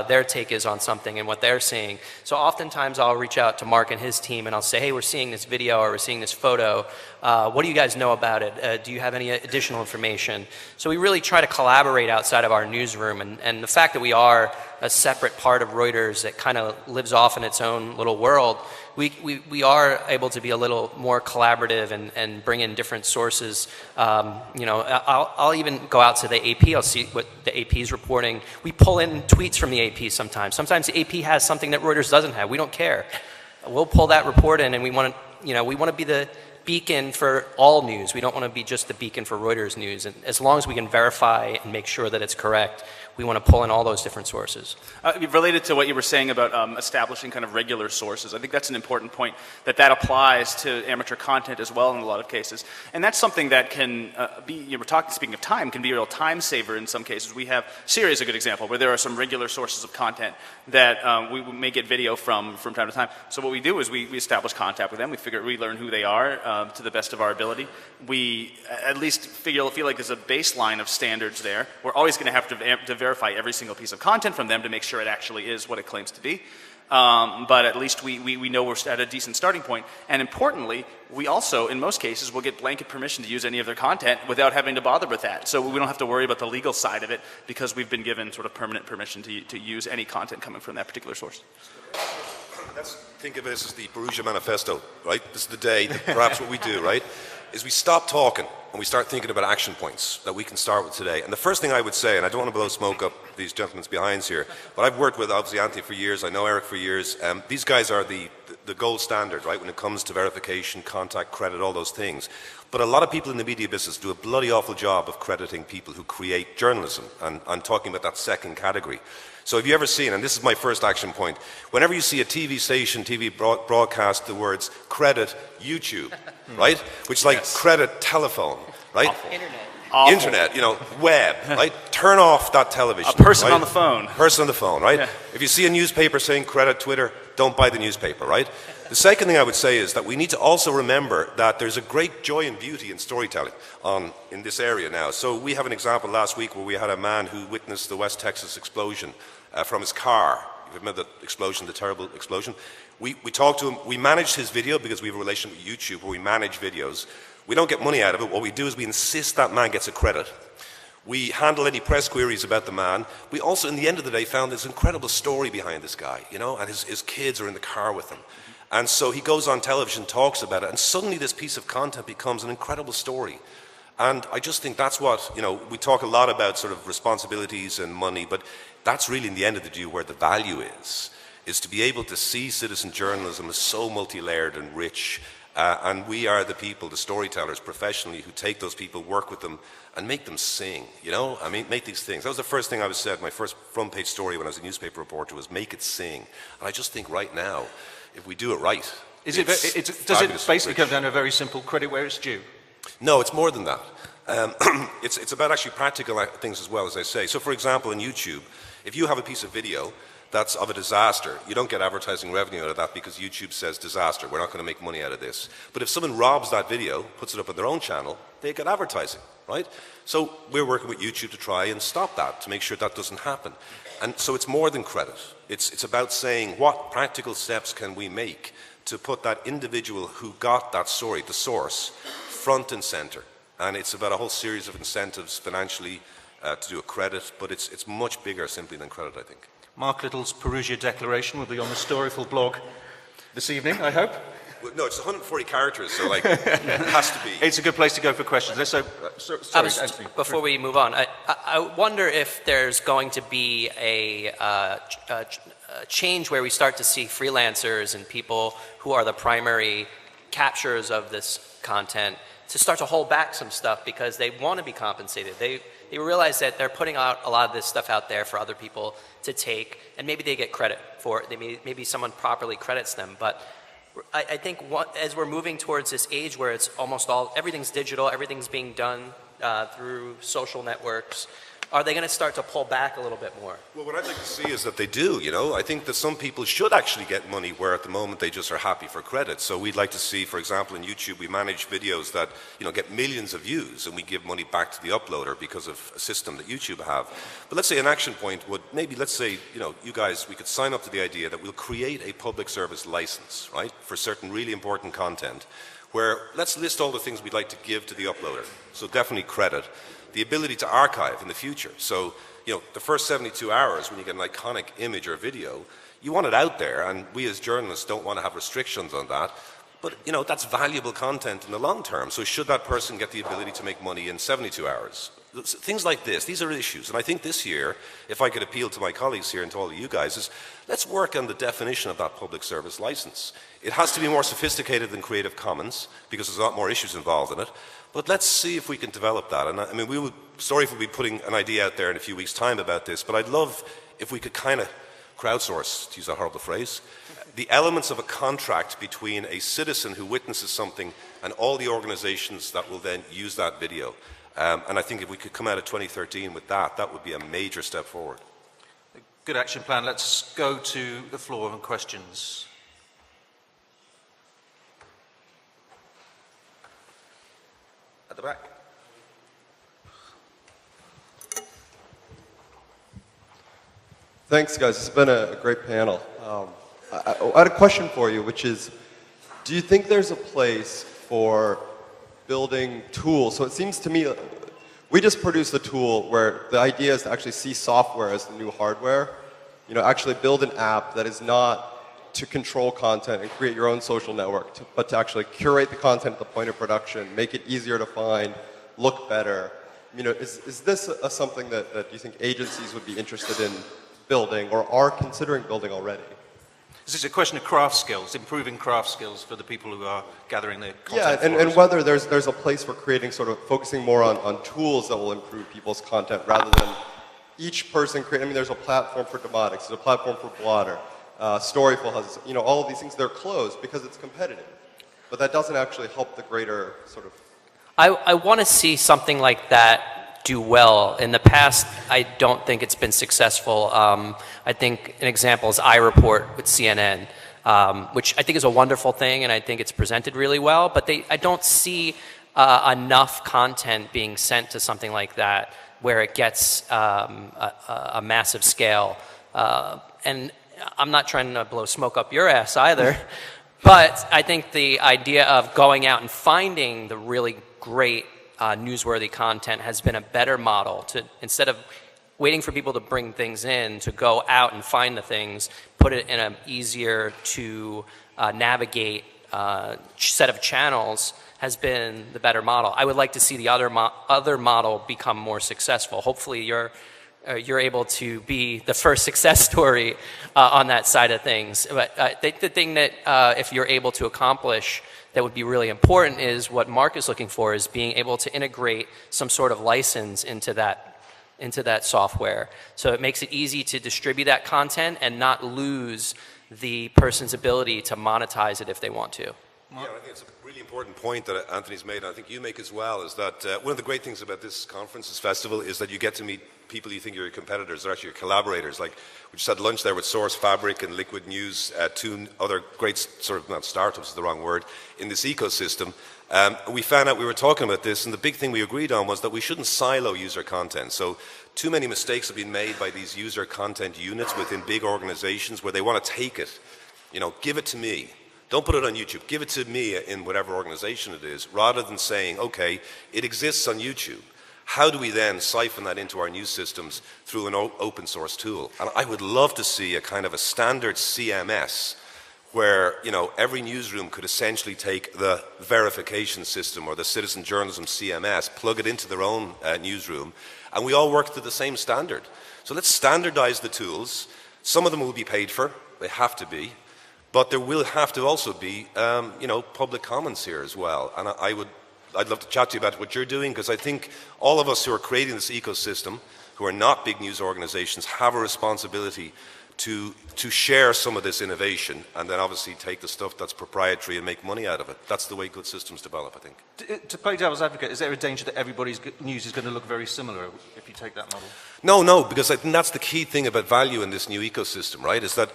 their take is on something and what they're seeing. So oftentimes I'll reach out to Mark and his team and I'll say, hey, we're seeing this video or we're seeing this photo. What do you guys know about it? Do you have any additional information? So we really try to collaborate outside of our newsroom. And the fact that we are a separate part of Reuters that kind of lives off in its own little world, we are able to be a little more collaborative and bring in different sources. You know, I'll even go out to the AP. I'll see what the AP is reporting. We pull in tweets from the AP sometimes. Sometimes the AP has something that Reuters doesn't have. We don't care. We'll pull that report in, and we want to, you know, we want to be the beacon for all news. We don't want to be just the beacon for Reuters news. And as long as we can verify and make sure that it's correct, we want to pull in all those different sources. Related to what you were saying about establishing kind of regular sources, I think that's an important point, that applies to amateur content as well in a lot of cases. And that's something that can be, you were talking, speaking of time, can be a real time saver in some cases. We have, Syria is a good example, where there are some regular sources of content that we may get video from time to time. So what we do is we establish contact with them. We learn who they are to the best of our ability. We at least feel like there's a baseline of standards there. We're always going to have to verify every single piece of content from them to make sure it actually is what it claims to be. But at least we know we're at a decent starting point. And importantly, we also, in most cases, will get blanket permission to use any of their content without having to bother with that. So we don't have to worry about the legal side of it because we've been given sort of permanent permission to use any content coming from that particular source. Let's think of it as the Perugia Manifesto, right? This is the day that perhaps what we do, right, is we stop talking and we start thinking about action points that we can start with today. And the first thing I would say, and I don't want to blow smoke up these gentlemen's behinds here, but I've worked with obviously Anthony for years, I know Eric for years. These guys are the gold standard, right, when it comes to verification, contact, credit, all those things. But a lot of people in the media business do a bloody awful job of crediting people who create journalism, and I'm talking about that second category. So have you ever seen, and this is my first action point, whenever you see a TV station, TV broadcast the words credit YouTube, right? Which is like credit telephone, right? Awful. Internet, you know, web, right? Turn off that television. A person right? on the phone. Person on the phone, right? Yeah. If you see a newspaper saying credit Twitter, don't buy the newspaper, right? The second thing I would say is that we need to also remember that there's a great joy and beauty in storytelling in this area now. So we have an example last week where we had a man who witnessed the West Texas explosion from his car. You remember the explosion, the terrible explosion? We talked to him. We managed his video because we have a relation with YouTube where we manage videos. We don't get money out of it. What we do is we insist that man gets a credit. We handle any press queries about the man. We also, in the end of the day, found this incredible story behind this guy, you know, and his kids are in the car with him. And so he goes on television, talks about it, and suddenly this piece of content becomes an incredible story. And I just think that's what, you know, we talk a lot about sort of responsibilities and money, but that's really in the end of the day where the value is to be able to see citizen journalism as so multi-layered and rich. And we are the people, the storytellers professionally, who take those people, work with them, and make them sing, you know? I mean, make these things. That was the first thing I was said, my first front page story when I was a newspaper reporter was make it sing. And I just think right now, if we do it right, does it basically come down to a very simple credit where it's due? No, it's more than that. It's about actually practical things as well, as I say. So for example, in YouTube, if you have a piece of video that's of a disaster, you don't get advertising revenue out of that because YouTube says disaster, we're not going to make money out of this. But if someone robs that video, puts it up on their own channel, they get advertising, right? So we're working with YouTube to try and stop that, to make sure that doesn't happen. And so it's more than credit. It's about saying what practical steps can we make to put that individual who got that story, the source, front and center. And it's about a whole series of incentives financially to do a credit, but it's much bigger simply than credit, I think. Mark Little's Perugia Declaration will be on the Storyful blog this evening, I hope. Well, no, it's 140 characters, so like, it has to be. It's a good place to go for questions. Let's sorry, Anthony. Before we move on, I wonder if there's going to be a change where we start to see freelancers and people who are the primary capturers of this content to start to hold back some stuff because they want to be compensated. They realize that they're putting out a lot of this stuff out there for other people to take, and maybe they get credit for it. Maybe someone properly credits them. But I think as we're moving towards this age where it's almost everything's digital, everything's being done through social networks, Are they going to start to pull back a little bit more? Well, what I'd like to see is that they do, you know. I think that some people should actually get money where at the moment they just are happy for credit. So we'd like to see, for example, in YouTube, we manage videos that, you know, get millions of views and we give money back to the uploader because of a system that YouTube have. But let's say an action point would maybe, let's say, you know, you guys, we could sign up to the idea that we'll create a public service license, right, for certain really important content where let's list all the things we'd like to give to the uploader. So definitely credit. The ability to archive in the future. So, you know, the first 72 hours when you get an iconic image or video, you want it out there, and we as journalists don't want to have restrictions on that. But, you know, that's valuable content in the long term. So should that person get the ability to make money in 72 hours? Things like this, these are issues. And I think this year, if I could appeal to my colleagues here and to all of you guys, is let's work on the definition of that public service license. It has to be more sophisticated than Creative Commons, because there's a lot more issues involved in it. But let's see if we can develop that. And I mean, sorry if we'll be putting an idea out there in a few weeks' time about this, but I'd love if we could kind of crowdsource, to use that horrible phrase, the elements of a contract between a citizen who witnesses something and all the organizations that will then use that video. And I think if we could come out of 2013 with that, that would be a major step forward. Good action plan. Let's go to the floor and questions. At the back. Thanks, guys. It's been a great panel. I had a question for you, which is, do you think there's a place for building tools? So it seems to me, we just produced a tool where the idea is to actually see software as the new hardware. You know, actually build an app that is not to control content and create your own social network, but to actually curate the content at the point of production, make it easier to find, look better. You know, is this something that you think agencies would be interested in building or are considering building already? This is a question of craft skills, improving craft skills for the people who are gathering their content. Yeah, and whether there's a place for creating, sort of focusing more on tools that will improve people's content rather than each person create. I mean, there's a platform for Demotics, there's a platform for Blotter. Storyful has, you know, all of these things, they're closed because it's competitive. But that doesn't actually help the greater sort of... I want to see something like that do well. In the past, I don't think it's been successful. I think an example is iReport with CNN, which I think is a wonderful thing, and I think it's presented really well, but I don't see enough content being sent to something like that where it gets a massive scale. And I'm not trying to blow smoke up your ass either, but I think the idea of going out and finding the really great newsworthy content has been a better model to, instead of waiting for people to bring things in, to go out and find the things, put it in an easier to navigate set of channels has been the better model. I would like to see the other model become more successful. Hopefully you're able to be the first success story on that side of things. But I think the thing that if you're able to accomplish that would be really important is what Mark is looking for, is being able to integrate some sort of license into that software. So it makes it easy to distribute that content and not lose the person's ability to monetize it if they want to. Yeah, I think it's a really important point that Anthony's made, and I think you make as well, is that one of the great things about this conference, this festival, is that you get to meet people you think are your competitors. They're actually your collaborators. Like, we just had lunch there with Source Fabric and Liquid News, two other great sort of, not startups is the wrong word, in this ecosystem. We found out, we were talking about this, and the big thing we agreed on was that we shouldn't silo user content. So too many mistakes have been made by these user content units within big organizations where they want to take it, you know, give it to me. Don't put it on YouTube. Give it to me in whatever organization it is, rather than saying, okay, it exists on YouTube. How do we then siphon that into our news systems through an open source tool? And I would love to see a kind of a standard CMS where, you know, every newsroom could essentially take the verification system or the citizen journalism CMS, plug it into their own newsroom, and we all work to the same standard. So let's standardize the tools. Some of them will be paid for. They have to be. But there will have to also be, you know, public comments here as well. And I'd love to chat to you about what you're doing, because I think all of us who are creating this ecosystem, who are not big news organizations, have a responsibility to share some of this innovation and then obviously take the stuff that's proprietary and make money out of it. That's the way good systems develop, I think. To play devil's advocate, is there a danger that everybody's news is going to look very similar if you take that model? No, because I think that's the key thing about value in this new ecosystem, right? Is that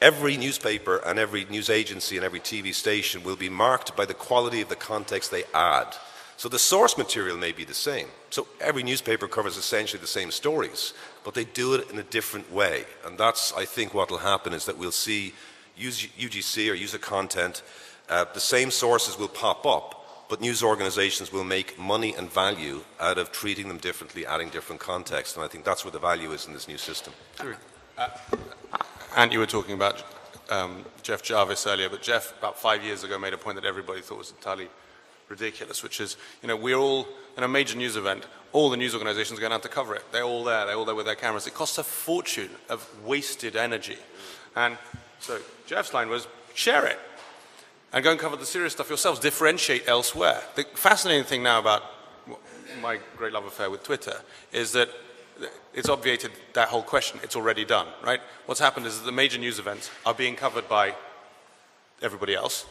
every newspaper and every news agency and every TV station will be marked by the quality of the context they add. So the source material may be the same. So every newspaper covers essentially the same stories, but they do it in a different way. And that's, I think, what will happen is that we'll see UGC or user content, the same sources will pop up, but news organizations will make money and value out of treating them differently, adding different context. And I think that's where the value is in this new system. Sure. And you were talking about Jeff Jarvis earlier, but Jeff, about 5 years ago, made a point that everybody thought was entirely ridiculous, which is, we're all in a major news event, all the news organizations are going out to cover it. They're all there with their cameras. It costs a fortune of wasted energy. And so Jeff's line was, share it and go and cover the serious stuff yourselves, differentiate elsewhere. The fascinating thing now about my great love affair with Twitter is that it's obviated that whole question. It's already done, right? What's happened is that the major news events are being covered by everybody else.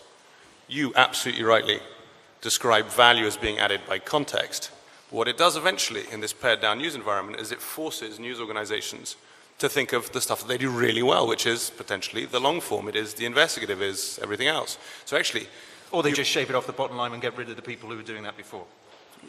You absolutely rightly describe value as being added by context. But what it does eventually in this pared down news environment is it forces news organizations to think of the stuff that they do really well, which is potentially the long form, it is the investigative, is everything else. So actually... Or they just shave it off the bottom line and get rid of the people who were doing that before.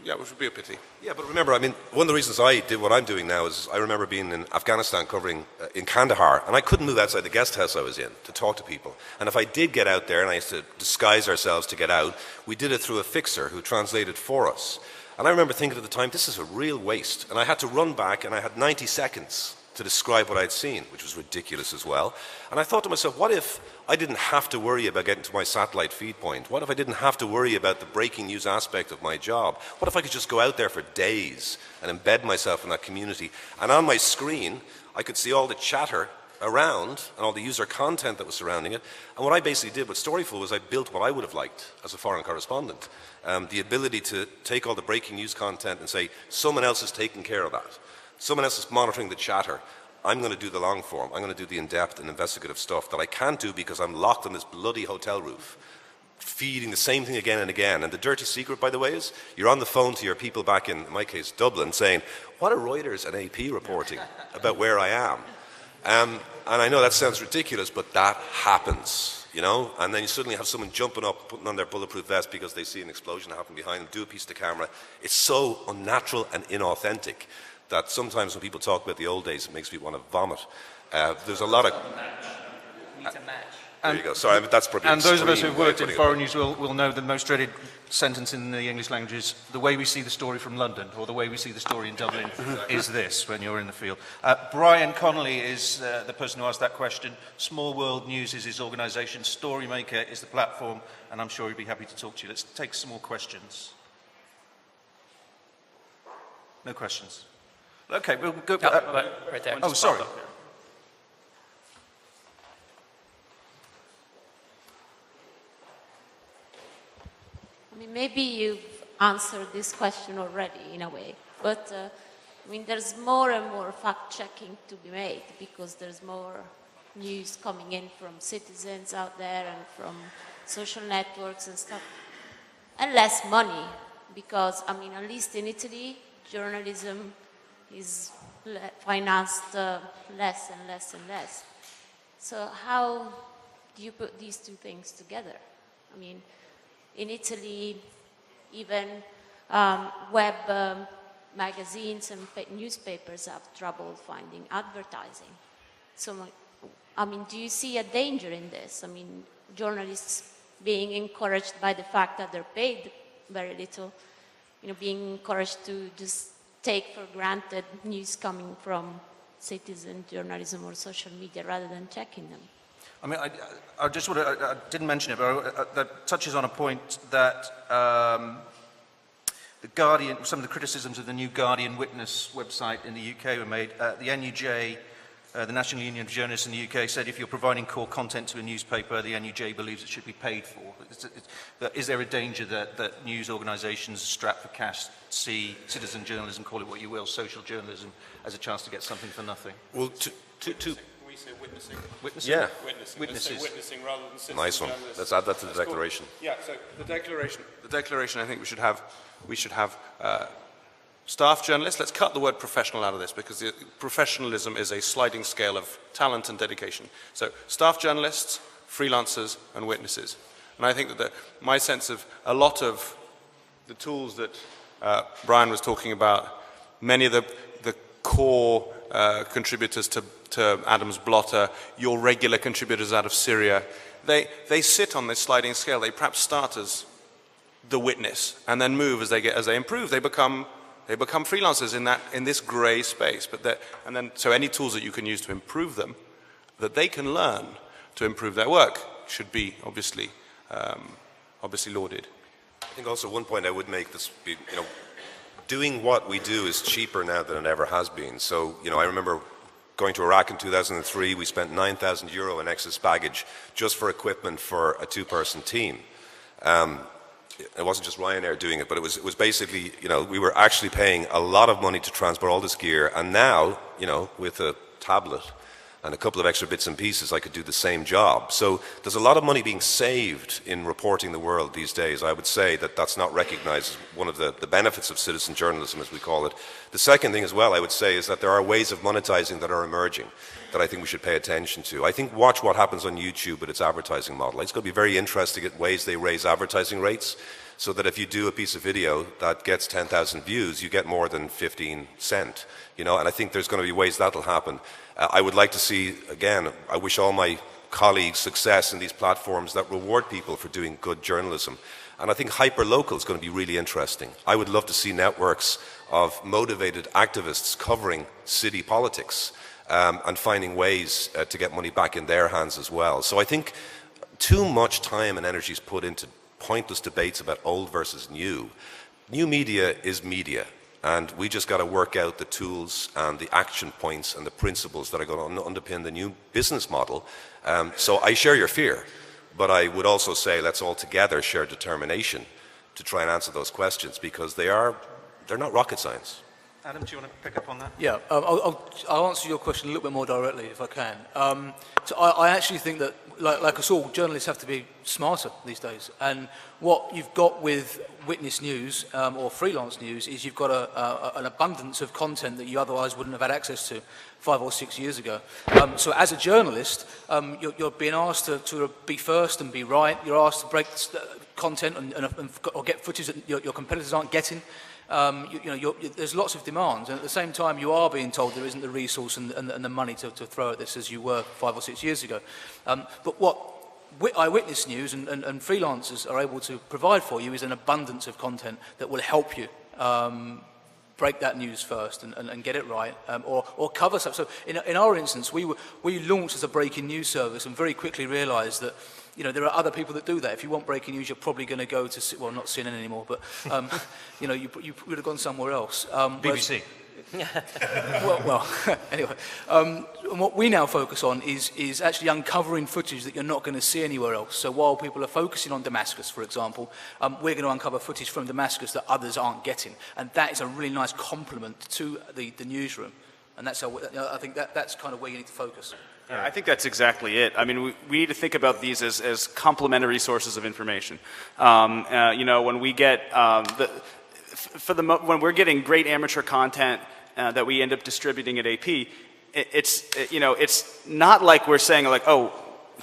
Yeah, which would be a pity. Yeah, but remember, one of the reasons I did what I'm doing now is I remember being in Afghanistan covering in Kandahar, and I couldn't move outside the guest house I was in to talk to people. And if I did get out there, and I used to disguise ourselves to get out, we did it through a fixer who translated for us. And I remember thinking at the time, this is a real waste. And I had to run back, and I had 90 seconds to describe what I'd seen, which was ridiculous as well. And I thought to myself, what if I didn't have to worry about getting to my satellite feed point? What if I didn't have to worry about the breaking news aspect of my job? What if I could just go out there for days and embed myself in that community? And on my screen, I could see all the chatter around and all the user content that was surrounding it. And what I basically did with Storyful was I built what I would have liked as a foreign correspondent. The ability to take all the breaking news content and say, someone else is taking care of that. Someone else is monitoring the chatter. I'm going to do the long form. I'm going to do the in-depth and investigative stuff that I can't do because I'm locked on this bloody hotel roof, feeding the same thing again and again. And the dirty secret, by the way, is you're on the phone to your people back in my case, Dublin, saying, what are Reuters and AP reporting about where I am? And I know that sounds ridiculous, but that happens, And then you suddenly have someone jumping up, putting on their bulletproof vest because they see an explosion happen behind them, do a piece to camera. It's so unnatural and inauthentic that sometimes when people talk about the old days, it makes me want to vomit. There's a lot of... There you go. Sorry, that's probably... And those of us who've worked in foreign news will know the most dreaded sentence in the English language is, the way we see the story from London, or the way we see the story in Dublin is this, when you're in the field. Brian Connolly is the person who asked that question. Small World News is his organisation. Storymaker is the platform, and I'm sure he'd be happy to talk to you. Let's take some more questions. No questions. Okay, we'll go... right there. Oh, sorry. Maybe you've answered this question already in a way, but there's more and more fact-checking to be made because there's more news coming in from citizens out there and from social networks and stuff, and less money because, at least in Italy, journalism is financed less and less and less. So how do you put these two things together? In Italy, even web magazines and newspapers have trouble finding advertising. So, do you see a danger in this? Journalists being encouraged by the fact that they're paid very little, being encouraged to just take for granted news coming from citizen journalism or social media rather than checking them. I just want to, I didn't mention it, but that touches on a point that the Guardian, some of the criticisms of the new Guardian Witness website in the UK were made. The NUJ, the National Union of Journalists in the UK, said if you're providing core content to a newspaper, the NUJ believes it should be paid for. Is there a danger that news organisations strapped for cash see citizen journalism, call it what you will, social journalism, as a chance to get something for nothing? Well, we say witnessing? Witnessing? Yeah. Witnessing. Witnesses. Let's say witnessing rather than citizen Nice one. journalists. Let's add that to the That's cool. declaration. Yeah, so the declaration I think we should have staff journalists. Let's cut the word professional out of this because professionalism is a sliding scale of talent and dedication. So staff journalists, freelancers, and witnesses. And I think that my sense of a lot of the tools that Brian was talking about, many of the core contributors to Adam's blotter, your regular contributors out of Syria, they sit on this sliding scale. They perhaps start as the witness and then move as they improve. They become freelancers in this grey space. So any tools that you can use to improve them, that they can learn to improve their work, should be obviously lauded. I think also one point I would make this, doing what we do is cheaper now than it ever has been. So, I remember going to Iraq in 2003, we spent €9,000 in excess baggage just for equipment for a two-person team. It wasn't just Ryanair doing it, but it was basically, we were actually paying a lot of money to transport all this gear, and now, with a tablet and a couple of extra bits and pieces, I could do the same job. So there's a lot of money being saved in reporting the world these days. I would say that that's not recognized as one of the benefits of citizen journalism, as we call it. The second thing as well, I would say, is that there are ways of monetizing that are emerging that I think we should pay attention to. I think watch what happens on YouTube with its advertising model. It's going to be very interesting at ways they raise advertising rates, so that if you do a piece of video that gets 10,000 views, you get more than 15 cents. And I think there's going to be ways that'll happen. I would like to see, again, I wish all my colleagues success in these platforms that reward people for doing good journalism. And I think hyperlocal is going to be really interesting. I would love to see networks of motivated activists covering city politics and finding ways to get money back in their hands as well. So I think too much time and energy is put into pointless debates about old versus new. New media is media. And we just got to work out the tools and the action points and the principles that are going to underpin the new business model. So I share your fear, but I would also say let's all together share determination to try and answer those questions, because they're not rocket science. Adam, do you want to pick up on that? Yeah, I'll answer your question a little bit more directly if I can. So I actually think that, like us all, journalists have to be smarter these days. And what you've got with witness news or freelance news is you've got an abundance of content that you otherwise wouldn't have had access to 5 or 6 years ago. So as a journalist, you're being asked to be first and be right. You're asked to break content or get footage that your competitors aren't getting. There's lots of demands, and at the same time you are being told there isn't the resource and the money to throw at this as you were 5 or 6 years ago. But what eyewitness news and freelancers are able to provide for you is an abundance of content that will help you break that news first and get it right, or cover stuff. So in our instance, we launched as a breaking news service and very quickly realised that there are other people that do that. If you want breaking news, you're probably going to go to, well, not CNN anymore, but you would have gone somewhere else. BBC. well, anyway, and what we now focus on is actually uncovering footage that you're not going to see anywhere else. So while people are focusing on Damascus, for example, we're going to uncover footage from Damascus that others aren't getting, and that is a really nice complement to the newsroom. And that's how I think that's kind of where you need to focus. I think that's exactly it. I mean, we need to think about these as complementary sources of information. When we get when we're getting great amateur content that we end up distributing at AP, it's not like we're saying like, oh,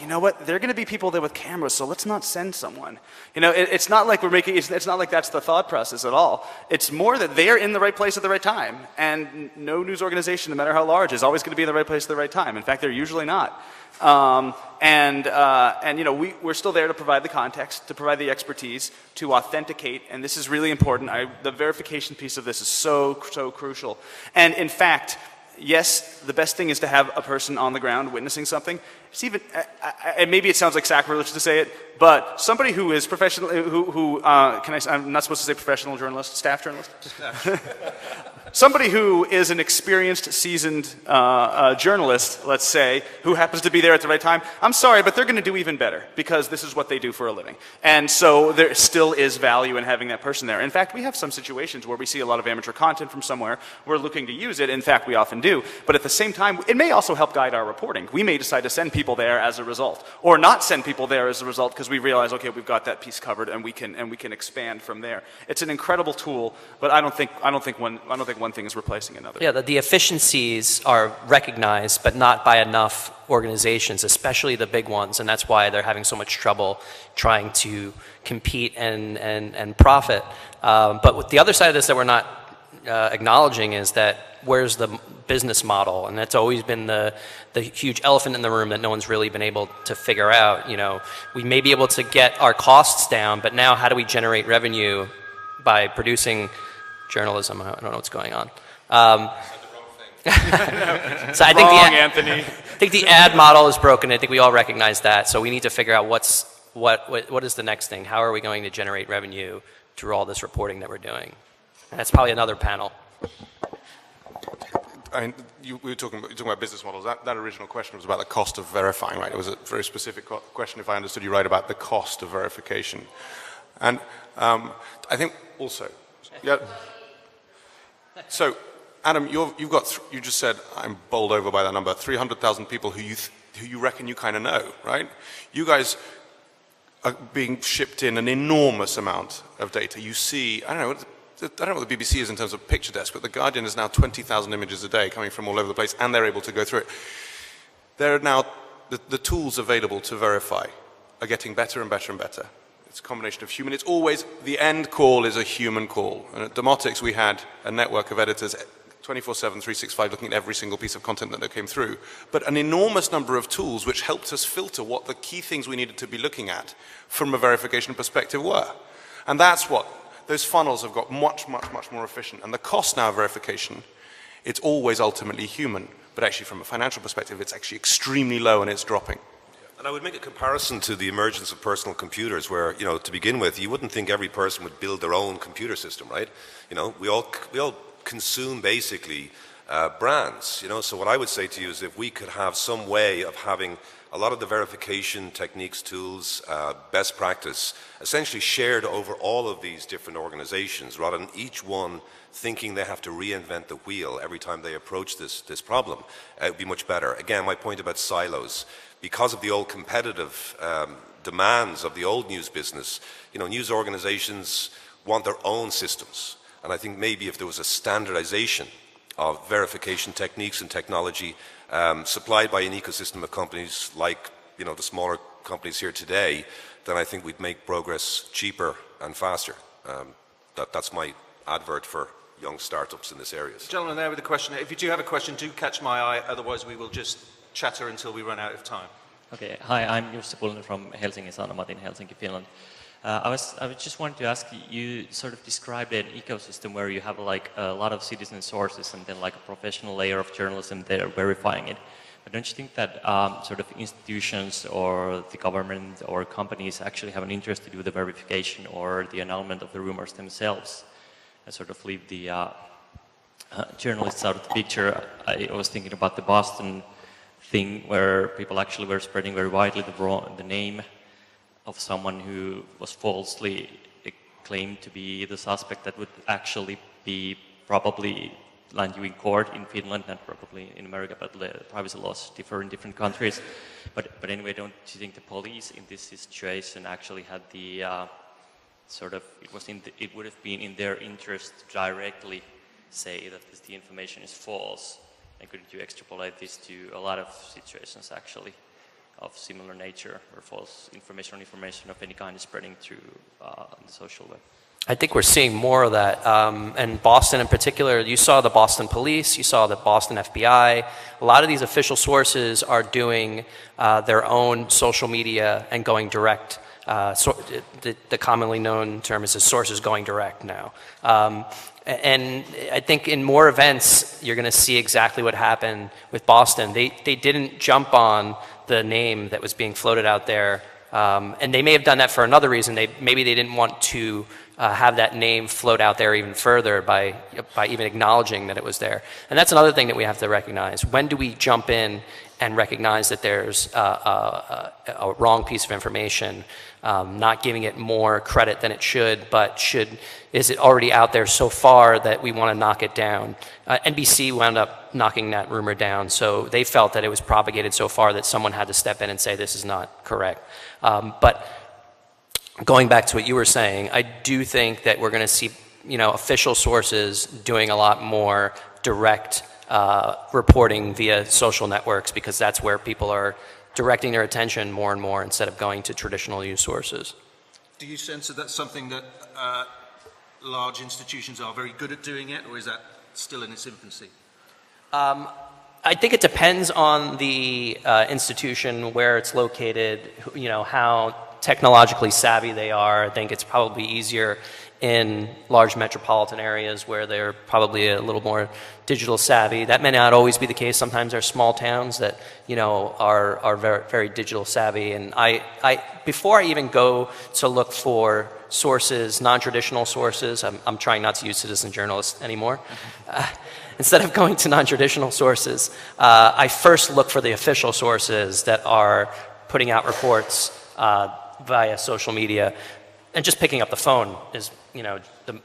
you know what? There are going to be people there with cameras, so let's not send someone. It's not like it's not like that's the thought process at all. It's more that they're in the right place at the right time, and no news organization, no matter how large, is always going to be in the right place at the right time. In fact, they're usually not. We're still there to provide the context, to provide the expertise, to authenticate, and this is really important. The verification piece of this is so crucial. And in fact, yes, the best thing is to have a person on the ground witnessing something. it's even, and maybe it sounds like sacrilege to say it, but somebody who is professional, I'm not supposed to say professional journalist, staff journalist? Somebody who is an experienced, seasoned journalist, let's say, who happens to be there at the right time, I'm sorry, but they're going to do even better because this is what they do for a living. And so there still is value in having that person there. In fact, we have some situations where we see a lot of amateur content from somewhere. We're looking to use it. In fact, we often do. But at the same time, it may also help guide our reporting. We may decide to send people there as a result, or not send people there as a result because we realize, okay, we've got that piece covered and we can expand from there. It's an incredible tool, but I don't think one thing is replacing another. Yeah, the efficiencies are recognized, but not by enough organizations, especially the big ones, and that's why they're having so much trouble trying to compete and profit. But with the other side of this that we're not acknowledging is that where's the business model, and that's always been the huge elephant in the room that no one's really been able to figure out. You know, we may be able to get our costs down, but now how do we generate revenue by producing journalism? I don't know what's going on. So I think the ad model is broken. I think we all recognize that. So we need to figure out what is the next thing. How are we going to generate revenue through all this reporting that we're doing? And that's probably another panel. We were talking about business models. That original question was about the cost of verifying, right? It was a very specific question, if I understood you right, about the cost of verification. And I think also, yeah. So, Adam, you just said, I'm bowled over by that number, 300,000 people who you reckon you kind of know, right? You guys are being shipped in an enormous amount of data. You see, I don't know what the BBC is in terms of picture desk, but The Guardian is now 20,000 images a day coming from all over the place, and they're able to go through it. There are now, the tools available to verify are getting better and better and better. It's a combination of human. It's always, the end call is a human call. And at Demotics, we had a network of editors 24/7, 365, looking at every single piece of content that came through. But an enormous number of tools which helped us filter what the key things we needed to be looking at from a verification perspective were. And that's what, those funnels have got much, much, much more efficient. And the cost now of verification, it's always ultimately human. But actually, from a financial perspective, it's actually extremely low and it's dropping. And I would make a comparison to the emergence of personal computers where, you know, to begin with, you wouldn't think every person would build their own computer system, right? You know, we all consume basically brands, you know. So what I would say to you is if we could have some way of having a lot of the verification techniques, tools, best practice, essentially shared over all of these different organizations rather than each one thinking they have to reinvent the wheel every time they approach this problem, it would be much better. Again, my point about silos. Because of the old competitive demands of the old news business, you know, news organizations want their own systems. And I think maybe if there was a standardization of verification techniques and technology supplied by an ecosystem of companies like, you know, the smaller companies here today, then I think we'd make progress cheaper and faster. That's my advert for young startups in this area. Gentlemen there with a question. If you do have a question, do catch my eye. Otherwise, we will just chatter until we run out of time. Okay. Hi, I'm Jussi Pulinen from Helsingin Sanomat in Helsinki, Finland. I was just wanted to ask you sort of described an ecosystem where you have like a lot of citizen sources and then like a professional layer of journalism there verifying it. But don't you think that sort of institutions or the government or companies actually have an interest to do the verification or the annulment of the rumors themselves and sort of leave the journalists out of the picture? I was thinking about the Boston thing where people actually were spreading very widely the name of someone who was falsely claimed to be the suspect that would actually be probably land you in court in Finland, not probably in America, but the privacy laws differ in different countries. But anyway, don't you think the police in this situation actually had the sort of, it would have been in their interest to directly say that the information is false? And couldn't you extrapolate this to a lot of situations actually of similar nature where false information of any kind is spreading through the social web? I think we're seeing more of that. And Boston in particular, you saw the Boston police, you saw the Boston FBI. A lot of these official sources are doing their own social media and going direct. The commonly known term is the sources going direct now. And I think in more events, you're going to see exactly what happened with Boston. They didn't jump on the name that was being floated out there. And they may have done that for another reason. Maybe they didn't want to have that name float out there even further by even acknowledging that it was there. And that's another thing that we have to recognize. When do we jump in and recognize that there's a wrong piece of information, not giving it more credit than it should, but is it already out there so far that we want to knock it down? NBC wound up knocking that rumor down, so they felt that it was propagated so far that someone had to step in and say this is not correct. But going back to what you were saying, I do think that we're going to see, official sources doing a lot more direct reporting via social networks, because that's where people are directing their attention more and more instead of going to traditional news sources. Do you sense that that's something that large institutions are very good at doing it, or is that still in its infancy? I think it depends on the institution, where it's located, how technologically savvy they are. I think it's probably easier in large metropolitan areas where they're probably a little more digital savvy. That may not always be the case. Sometimes there are small towns that, are very, very digital savvy. And before I even go to look for sources, non-traditional sources, I'm trying not to use citizen journalists anymore. Instead of going to non-traditional sources, I first look for the official sources that are putting out reports via social media. And just picking up the phone is,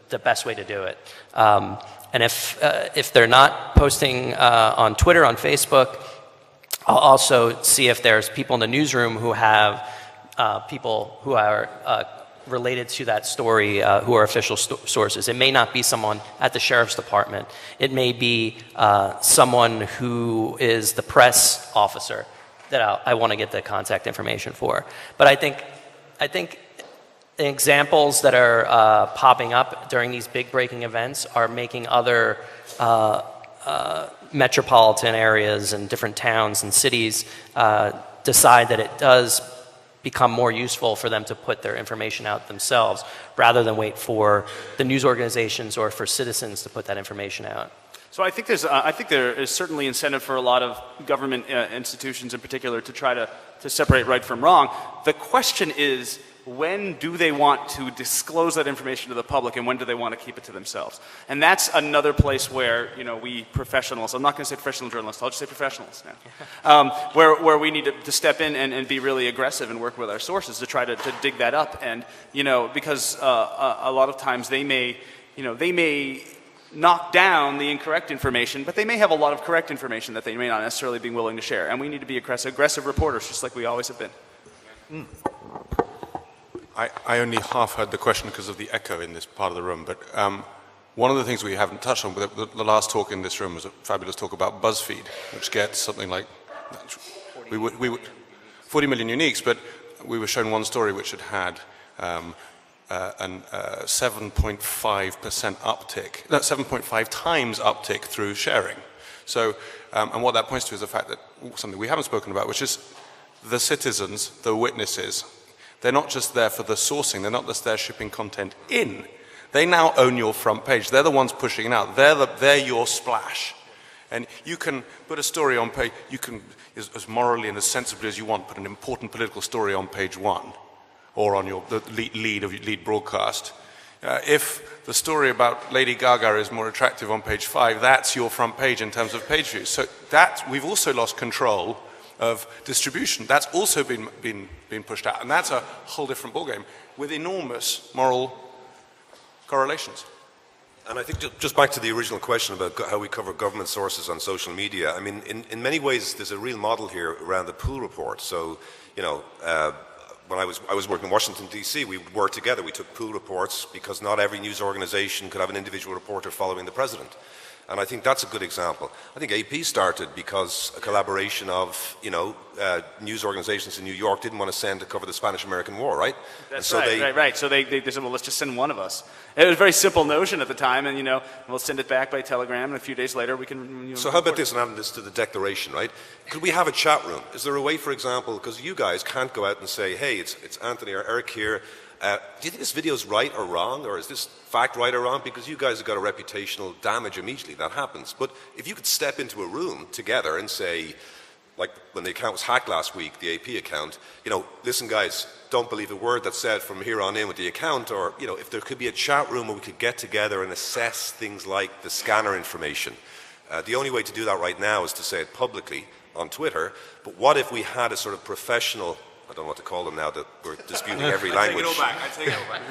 the best way to do it. And if they're not posting on Twitter, on Facebook, I'll also see if there's people in the newsroom who have people who are related to that story who are official sources. It may not be someone at the sheriff's department. It may be someone who is the press officer that I want to get the contact information for. But I think the examples that are popping up during these big breaking events are making other metropolitan areas and different towns and cities decide that it does become more useful for them to put their information out themselves rather than wait for the news organizations or for citizens to put that information out. So I think there is certainly incentive for a lot of government institutions in particular to try to separate right from wrong. The question is, when do they want to disclose that information to the public, and when do they want to keep it to themselves? And that's another place where, we professionals, I'm not going to say professional journalists, I'll just say professionals now, where we need to step in and be really aggressive and work with our sources to try to dig that up. And, because a lot of times they may knock down the incorrect information, but they may have a lot of correct information that they may not necessarily be willing to share. And we need to be aggressive reporters, just like we always have been. I only half heard the question because of the echo in this part of the room, but one of the things we haven't touched on, the last talk in this room was a fabulous talk about BuzzFeed, which gets something like 40 million uniques, but we were shown one story which had 7.5% uptick, 7.5 times uptick through sharing. So, and what that points to is the fact that something we haven't spoken about, which is the citizens, the witnesses. They're not just there for the sourcing. They're not just there shipping content in. They now own your front page. They're the ones pushing it out. They're your splash. And you can put a story on page, you can, as morally and as sensibly as you want, put an important political story on page 1 or on the lead broadcast. If the story about Lady Gaga is more attractive on page 5, that's your front page in terms of page views. So we've also lost control of distribution. That's also been pushed out. And that's a whole different ballgame with enormous moral correlations. And I think just back to the original question about how we cover government sources on social media, I mean, in many ways, there's a real model here around the pool report. So, when I was working in Washington, D.C., we would work together. We took pool reports because not every news organization could have an individual reporter following the president. And I think that's a good example. I think AP started because a collaboration of, news organizations in New York didn't want to send to cover the Spanish-American War, right? That's so right. So they said, well, let's just send one of us. It was a very simple notion at the time, and, we'll send it back by telegram, and a few days later we can... So how about this, and adding this to the declaration, right? Could we have a chat room? Is there a way, for example, because you guys can't go out and say, hey, it's Anthony or Eric here, do you think this video is right or wrong, or is this fact right or wrong? Because you guys have got a reputational damage immediately. That happens. But if you could step into a room together and say, like when the account was hacked last week, the AP account, listen guys, don't believe a word that's said from here on in with the account, or, if there could be a chat room where we could get together and assess things like the scanner information. The only way to do that right now is to say it publicly on Twitter, but what if we had a sort of professional, I don't know what to call them now that we're disputing every language. I take it all back.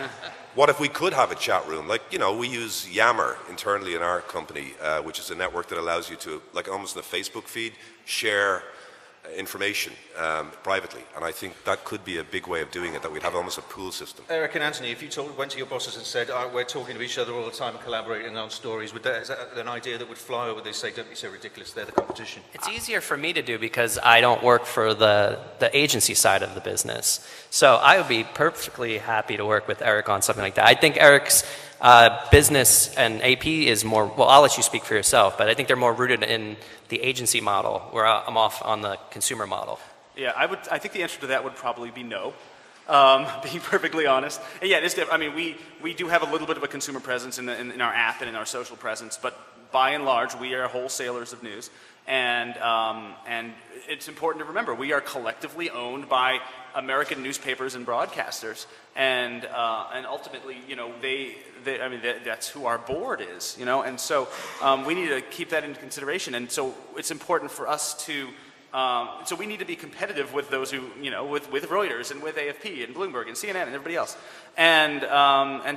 What if we could have a chat room? Like, we use Yammer internally in our company, which is a network that allows you to, like almost in a Facebook feed, share information privately. And I think that could be a big way of doing it, that we'd have almost a pool system. Eric and Anthony, if you went to your bosses and said, we're talking to each other all the time and collaborating on stories, is that an idea that would fly, or would they say, don't be so ridiculous, they're the competition? It's easier for me to do because I don't work for the agency side of the business. So I would be perfectly happy to work with Eric on something like that. I think Eric's business and AP is more, well, I'll let you speak for yourself, but I think they're more rooted in the agency model, where I'm off on the consumer model. Yeah, I think the answer to that would probably be no. Being perfectly honest. And yeah, it is different. I mean, we do have a little bit of a consumer presence in our app and in our social presence, but by and large, we are wholesalers of news. And it's important to remember, we are collectively owned by American newspapers and broadcasters, and ultimately, that's who our board is, and so we need to keep that into consideration. And so it's important for us to. So we need to be competitive with those who, with Reuters and with AFP and Bloomberg and CNN and everybody else, and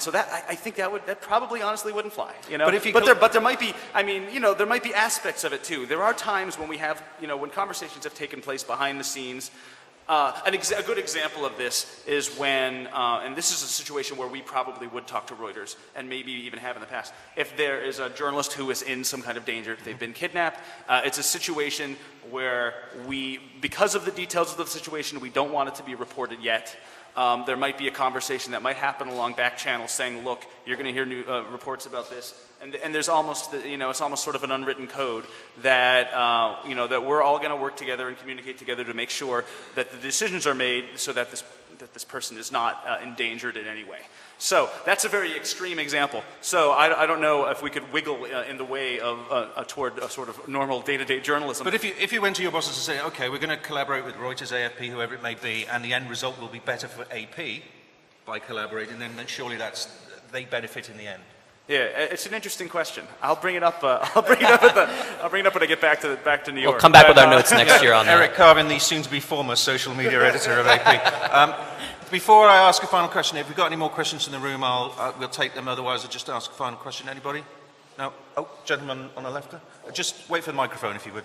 so that I think that probably honestly wouldn't fly, But there might be, there might be aspects of it too. There are times when we have, when conversations have taken place behind the scenes. A good example of this is when, and this is a situation where we probably would talk to Reuters, and maybe even have in the past, if there is a journalist who is in some kind of danger, if they've been kidnapped, it's a situation where because of the details of the situation, we don't want it to be reported yet. There might be a conversation that might happen along back channels saying, look, you're going to hear new reports about this. And there's almost, it's almost sort of an unwritten code that, that we're all going to work together and communicate together to make sure that the decisions are made so that this person is not endangered in any way. So that's a very extreme example. So I don't know if we could wiggle in the way of toward a sort of normal day-to-day journalism. But if you went to your bosses and say, okay, we're going to collaborate with Reuters, AFP, whoever it may be, and the end result will be better for AP by collaborating, then surely they benefit in the end. Yeah, it's an interesting question. I'll bring it up. I'll bring it up when I get back to New York. We'll come back with our notes next year on that. Eric Carvin, the soon-to-be former social media editor of AP. Before I ask a final question, if we've got any more questions in the room, we'll take them. Otherwise, I'll just ask a final question. Anybody? No? Oh, gentleman on the left there. Just wait for the microphone, if you would.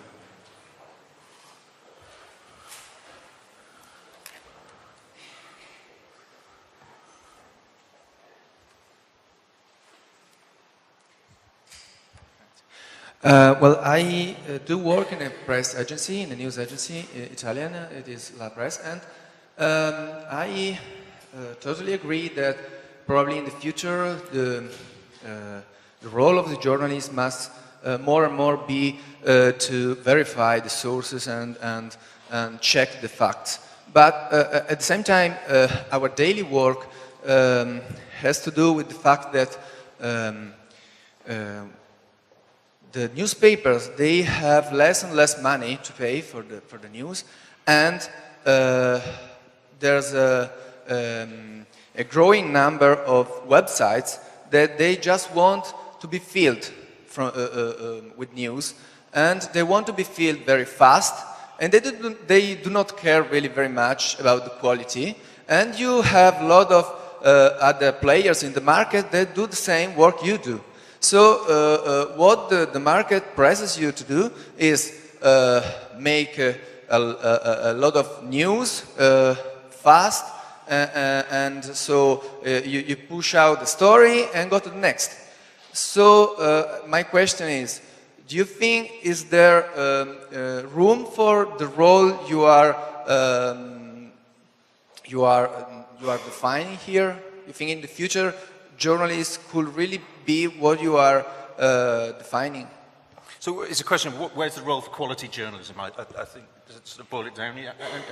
Well, I do work in a press agency, in a news agency, Italian, it is La Presse, and I totally agree that probably in the future the role of the journalist must more and more be to verify the sources and check the facts. But at the same time, our daily work has to do with the fact that the newspapers, they have less and less money to pay for the news, and there's a growing number of websites that they just want to be filled with news, and they want to be filled very fast, and they do not care really very much about the quality, and you have a lot of other players in the market that do the same work you do. So what the market presses you to do is make a lot of news fast, and so you push out the story and go to the next. So my question is, do you think is there room for the role you are defining here? You think in the future journalists could really be what you are defining? So it's a question of where's the role for quality journalism? I think, to boil it down,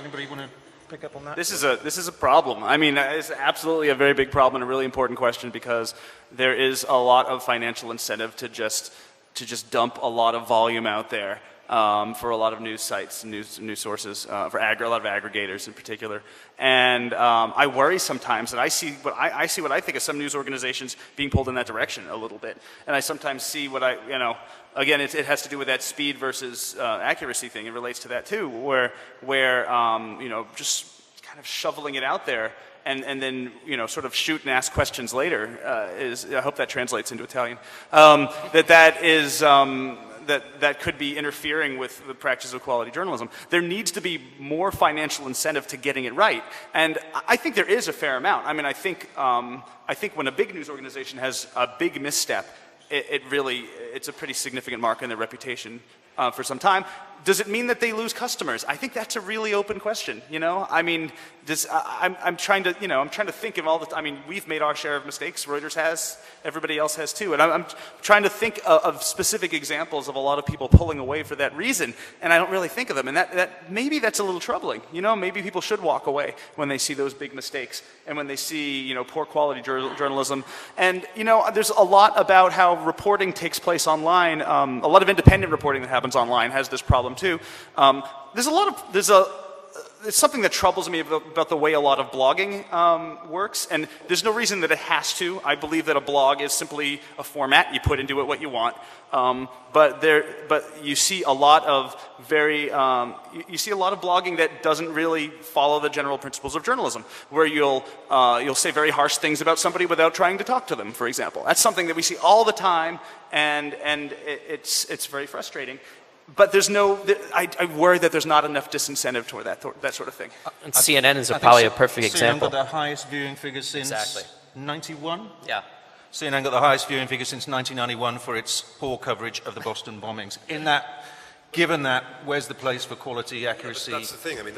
anybody want to pick up on that? This is a problem. I mean, it's absolutely a very big problem and a really important question, because there is a lot of financial incentive to just dump a lot of volume out there. for a lot of news sites, news sources, for a lot of aggregators in particular. And I worry sometimes that I see what I think of some news organizations being pulled in that direction a little bit. And I sometimes see what again, it has to do with that speed versus accuracy thing. It relates to that too, where just kind of shoveling it out there and then sort of shoot and ask questions later I hope that translates into Italian. That could be interfering with the practice of quality journalism. There needs to be more financial incentive to getting it right, and I think there is a fair amount. I mean, I think when a big news organization has a big misstep, it's a pretty significant mark on their reputation for some time. Does it mean that they lose customers? I think that's a really open question. I mean, I'm trying to think of all the. I mean, we've made our share of mistakes. Reuters has. Everybody else has too. And I'm trying to think of specific examples of a lot of people pulling away for that reason, and I don't really think of them. And that maybe that's a little troubling. Maybe people should walk away when they see those big mistakes and when they see poor quality journalism. And there's a lot about how reporting takes place online. A lot of independent reporting that happens online has this problem too. It's something that troubles me about the way a lot of blogging works, and there's no reason that it has to. I believe that a blog is simply a format. You put into it what you want. But you see a lot of blogging that doesn't really follow the general principles of journalism, where you'll say very harsh things about somebody without trying to talk to them, for example. That's something that we see all the time, and it's very frustrating. But I worry that there's not enough disincentive toward that sort of thing. And CNN is probably a perfect example. CNN got the highest viewing figures since 91? Yeah. CNN got the highest viewing figures since 1991 for its poor coverage of the Boston bombings. Given that, where's the place for quality, accuracy? Yeah, that's the thing. I mean,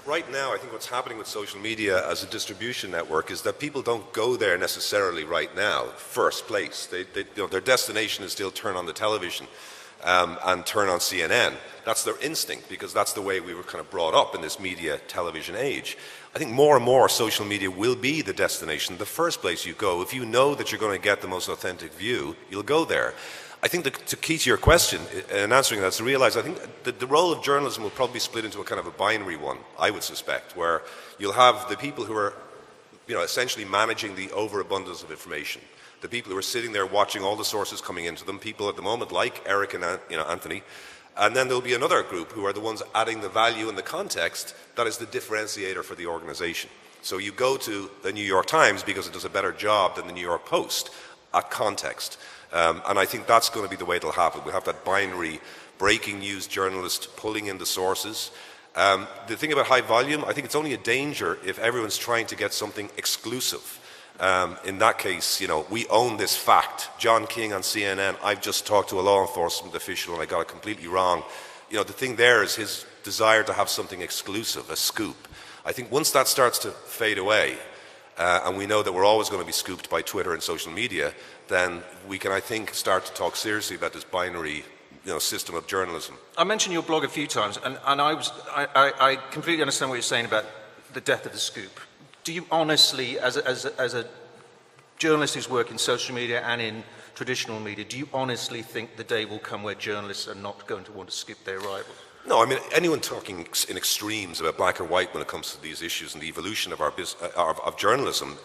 right now, I think what's happening with social media as a distribution network is that people don't go there necessarily right now, first place. Their destination is still turn on the television. And turn on CNN. That's their instinct, because that's the way we were kind of brought up in this media television age. I think more and more social media will be the destination, the first place you go. If you know that you're going to get the most authentic view, you'll go there. I think the key to your question, in answering that, is to realize I think the role of journalism will probably split into a kind of a binary one, I would suspect, where you'll have the people who are essentially managing the overabundance of information. The people who are sitting there watching all the sources coming into them, people at the moment like Eric and Anthony, and then there'll be another group who are the ones adding the value and the context that is the differentiator for the organization. So you go to the New York Times because it does a better job than the New York Post at context. And I think that's going to be the way it'll happen. We'll have that binary breaking news journalist pulling in the sources. The thing about high volume, I think it's only a danger if everyone's trying to get something exclusive. In that case, we own this fact. John King on CNN, I've just talked to a law enforcement official and I got it completely wrong. The thing there is his desire to have something exclusive, a scoop. I think once that starts to fade away, and we know that we're always going to be scooped by Twitter and social media, then we can, I think, start to talk seriously about this binary system of journalism. I mentioned your blog a few times, and I completely understand what you're saying about the death of the scoop. Do you honestly, as a journalist who's worked in social media and in traditional media, do you honestly think the day will come where journalists are not going to want to scoop their rivals? No, I mean, anyone talking in extremes about black or white when it comes to these issues and the evolution of of journalism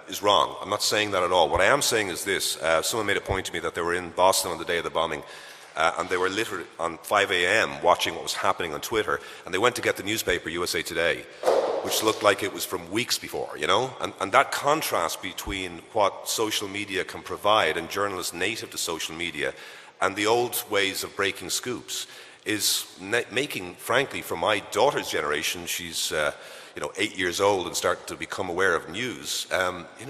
is wrong. I'm not saying that at all. What I am saying is this. Someone made a point to me that they were in Boston on the day of the bombing, and they were literally on 5 a.m. watching what was happening on Twitter, and they went to get the newspaper USA Today, which looked like it was from weeks before, And that contrast between what social media can provide and journalists native to social media and the old ways of breaking scoops is making, frankly, for my daughter's generation, she's 8 years old and starting to become aware of news,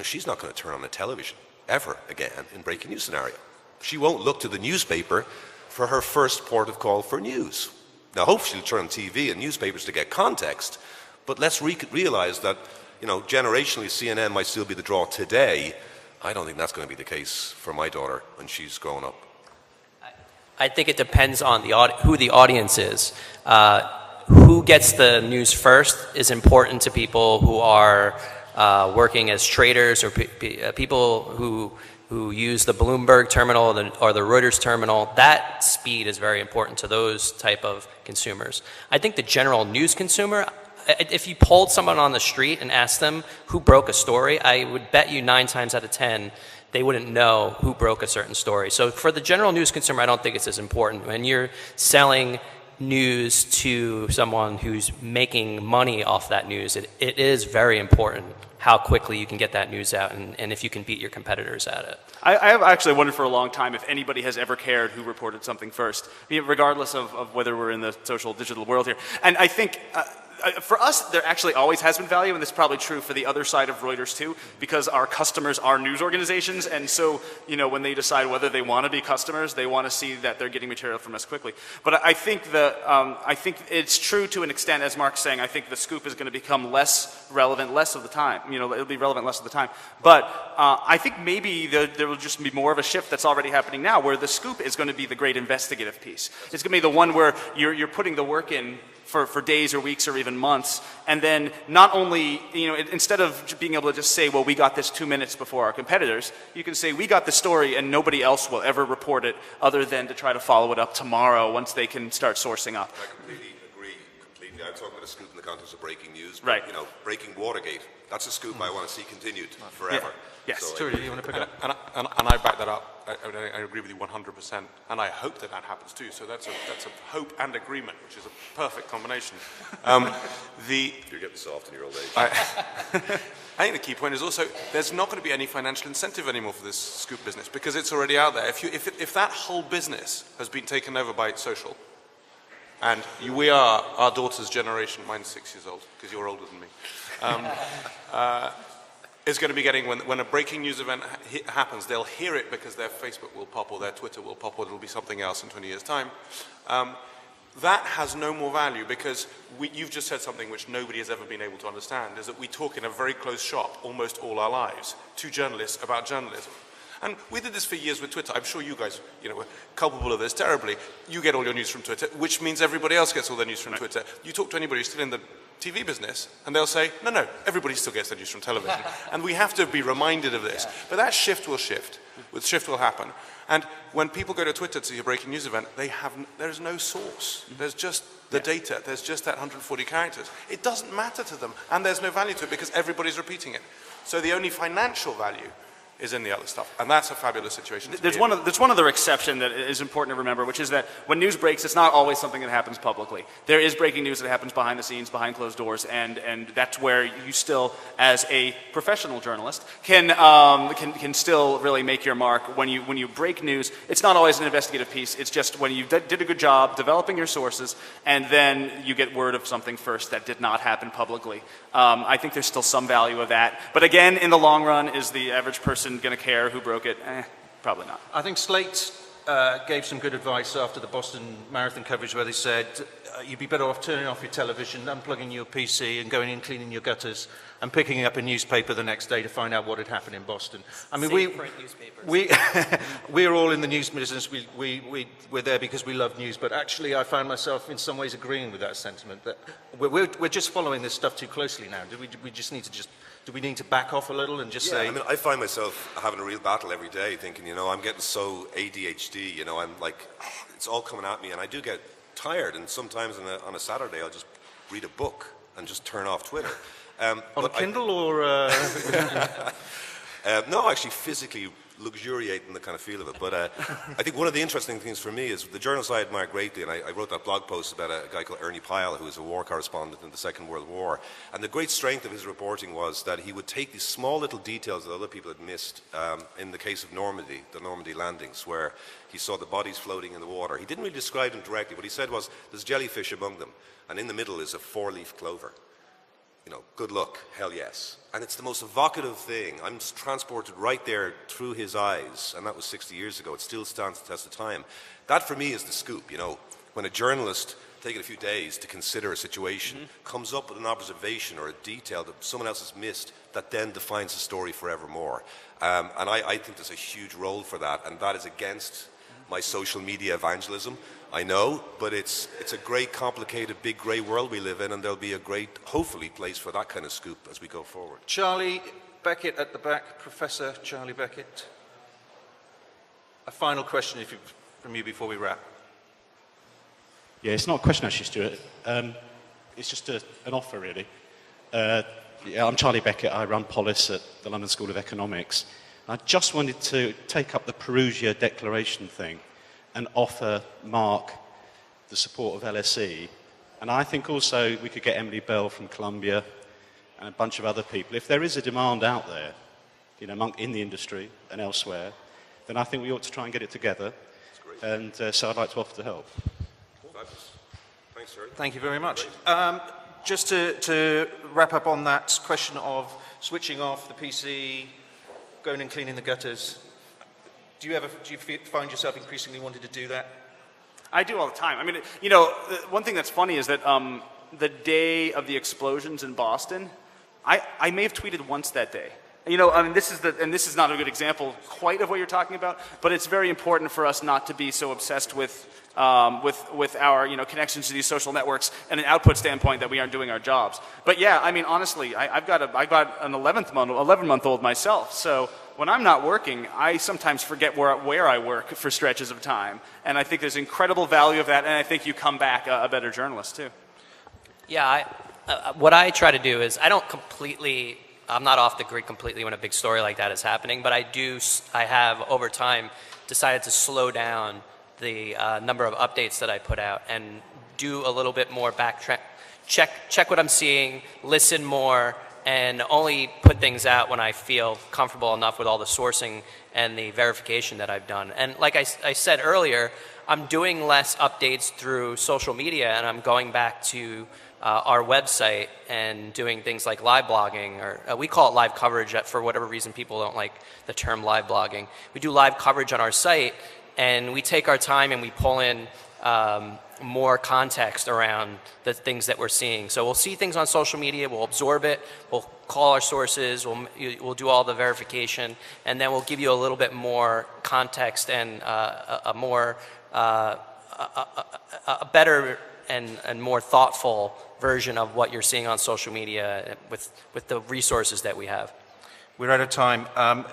she's not going to turn on the television ever again in breaking news scenario. She won't look to the newspaper for her first port of call for news. Now, hopefully she'll turn on TV and newspapers to get context, but let's realize that, generationally CNN might still be the draw today. I don't think that's going to be the case for my daughter when she's growing up. I think it depends on who the audience is. Who gets the news first is important to people who are working as traders or people who who use the Bloomberg terminal or the Reuters terminal, that speed is very important to those type of consumers. I think the general news consumer, if you polled someone on the street and asked them who broke a story, I would bet you 9 times out of 10 they wouldn't know who broke a certain story. So for the general news consumer, I don't think it's as important. When you're selling news to someone who's making money off that news, it is very important how quickly you can get that news out and if you can beat your competitors at it. I have actually wondered for a long time if anybody has ever cared who reported something first, regardless of whether we're in the social digital world here. And I think for us, there actually always has been value, and this is probably true for the other side of Reuters too, because our customers are news organizations, and so, you know, when they decide whether they want to be customers, they want to see that they're getting material from us quickly. But I think I think it's true to an extent, as Mark's saying. I think the scoop is going to become less relevant less of the time. You know, it'll be relevant less of the time. But I think maybe there will just be more of a shift that's already happening now, where the scoop is going to be the great investigative piece. It's going to be the one where you're putting the work in for days or weeks or even months, and then not only, you know, instead of being able to just say, well, we got this 2 minutes before our competitors, you can say, we got the story and nobody else will ever report it other than to try to follow it up tomorrow once they can start sourcing up. I completely agree, completely. I'm talking about a scoop in the context of breaking news, but, right. you know, breaking Watergate, that's a scoop I want to see continued forever. Yeah. Yes. So, Sorry, do you want to pick up? And I back that up. I agree with you 100%, and I hope that that happens too. So that's a hope and agreement, which is a perfect combination. You're getting soft in your old age. I think the key point is also there's not going to be any financial incentive anymore for this scoop business because it's already out there. If that whole business has been taken over by social, and we are our daughter's generation, mine's 6 years old because you're older than me. Is going to be getting, when a breaking news event happens, they'll hear it because their Facebook will pop or their Twitter will pop or it'll be something else in 20 years' time. That has no more value because you've just said something which nobody has ever been able to understand, is that we talk in a very closed shop almost all our lives to journalists about journalism. And we did this for years with Twitter. I'm sure you guys, you know, were culpable of this terribly. You get all your news from Twitter, which means everybody else gets all their news from Twitter. You talk to anybody who's still in the TV business, and they'll say, no, everybody still gets their news from television. And we have to be reminded of this. But that shift will happen. And when people go to Twitter to see a breaking news event, there's no source. There's just the data. There's just that 140 characters. It doesn't matter to them, and there's no value to it because everybody's repeating it. So the only financial value is in the other stuff. And that's a fabulous situation. There's one other exception that is important to remember, which is that when news breaks, it's not always something that happens publicly. There is breaking news that happens behind the scenes, behind closed doors, and that's where you still, as a professional journalist, can still really make your mark. When you break news, it's not always an investigative piece. It's just when you did a good job developing your sources, and then you get word of something first that did not happen publicly. I think there's still some value of that. But again, in the long run, is the average person going to care who broke it? Probably not. I think Slate gave some good advice after the Boston Marathon coverage where they said you'd be better off turning off your television, unplugging your PC and going in cleaning your gutters and picking up a newspaper the next day to find out what had happened in Boston. I mean, we're all in the news business. We're there because we love news, but actually I found myself in some ways agreeing with that sentiment that we're just following this stuff too closely now. Do we need to back off a little and just say... I mean, I find myself having a real battle every day thinking, you know, I'm getting so ADHD, you know, I'm like, it's all coming at me and I do get tired and sometimes on a Saturday I'll just read a book and just turn off Twitter. On a Kindle or... No, actually physically luxuriate in the kind of feel of it. But I think one of the interesting things for me is the journalists I admire greatly, and I wrote that blog post about a guy called Ernie Pyle, who was a war correspondent in the Second World War. And the great strength of his reporting was that he would take these small little details that other people had missed. In the case of Normandy, the Normandy landings, where he saw the bodies floating in the water. He didn't really describe them directly. What he said was, there's jellyfish among them, and in the middle is a 4-leaf clover. You know, good luck, hell yes. And it's the most evocative thing. I'm transported right there through his eyes, and that was 60 years ago. It still stands the test of time. That for me is the scoop, you know, when a journalist, taking a few days to consider a situation, comes up with an observation or a detail that someone else has missed that then defines the story forevermore. And I think there's a huge role for that, and that is against my social media evangelism. I know, but it's a great, complicated, big grey world we live in, and there'll be a great, hopefully, place for that kind of scoop as we go forward. Charlie Beckett at the back, Professor Charlie Beckett. a final question from you before we wrap. Yeah, it's not a question actually, Stuart. It's just an offer, really. Yeah, I'm Charlie Beckett. I run Polis at the London School of Economics. I just wanted to take up the Perugia Declaration thing and offer Mark the support of LSE. And I think also we could get Emily Bell from Columbia and a bunch of other people. If there is a demand out there, you know, in the industry and elsewhere, then I think we ought to try and get it together. And so I'd like to offer to help. Thanks, Terry. Thank you very much. Just to wrap up on that question of switching off the PC, going and cleaning the gutters, do you find yourself increasingly wanting to do that? I do all the time. I mean, you know, one thing that's funny is that the day of the explosions in Boston, I may have tweeted once that day. You know, I mean, this is not a good example quite of what you're talking about, but it's very important for us not to be so obsessed with our, you know, connections to these social networks and an output standpoint that we aren't doing our jobs. But yeah, I mean, honestly, I've got an 11-month-old myself, so when I'm not working, I sometimes forget where I work for stretches of time, and I think there's incredible value of that, and I think you come back a better journalist too. Yeah, what I try to do is I'm not off the grid completely when a big story like that is happening, but I have over time decided to slow down the number of updates that I put out and do a little bit more backtrack, check what I'm seeing, listen more, and only put things out when I feel comfortable enough with all the sourcing and the verification that I've done. And like I said earlier, I'm doing less updates through social media, and I'm going back to our website and doing things like live blogging, or we call it live coverage. For whatever reason, people don't like the term live blogging. We do live coverage on our site, and we take our time and we pull in more context around the things that we're seeing. So we'll see things on social media, we'll absorb it, we'll call our sources, we'll do all the verification, and then we'll give you a little bit more context and a better and more thoughtful version of what you're seeing on social media with the resources that we have. We're out of time.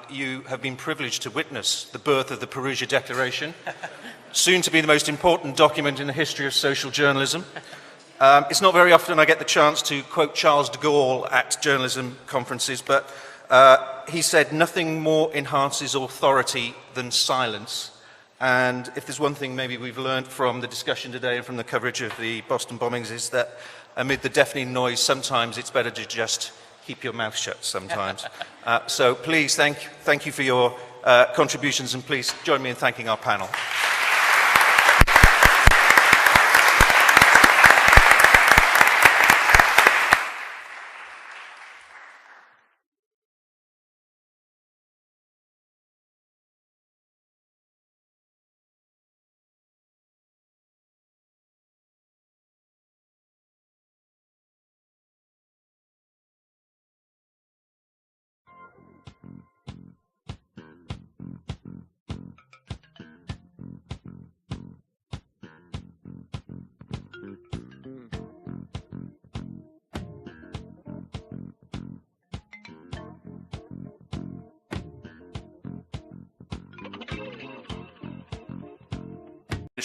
You have been privileged to witness the birth of the Perugia Declaration, soon to be the most important document in the history of social journalism. It's not very often I get the chance to quote Charles de Gaulle at journalism conferences, but he said, "Nothing more enhances authority than silence." And if there's one thing maybe we've learned from the discussion today and from the coverage of the Boston bombings, is that amid the deafening noise, sometimes it's better to just keep your mouth shut sometimes. So please, thank you for your contributions, and please join me in thanking our panel.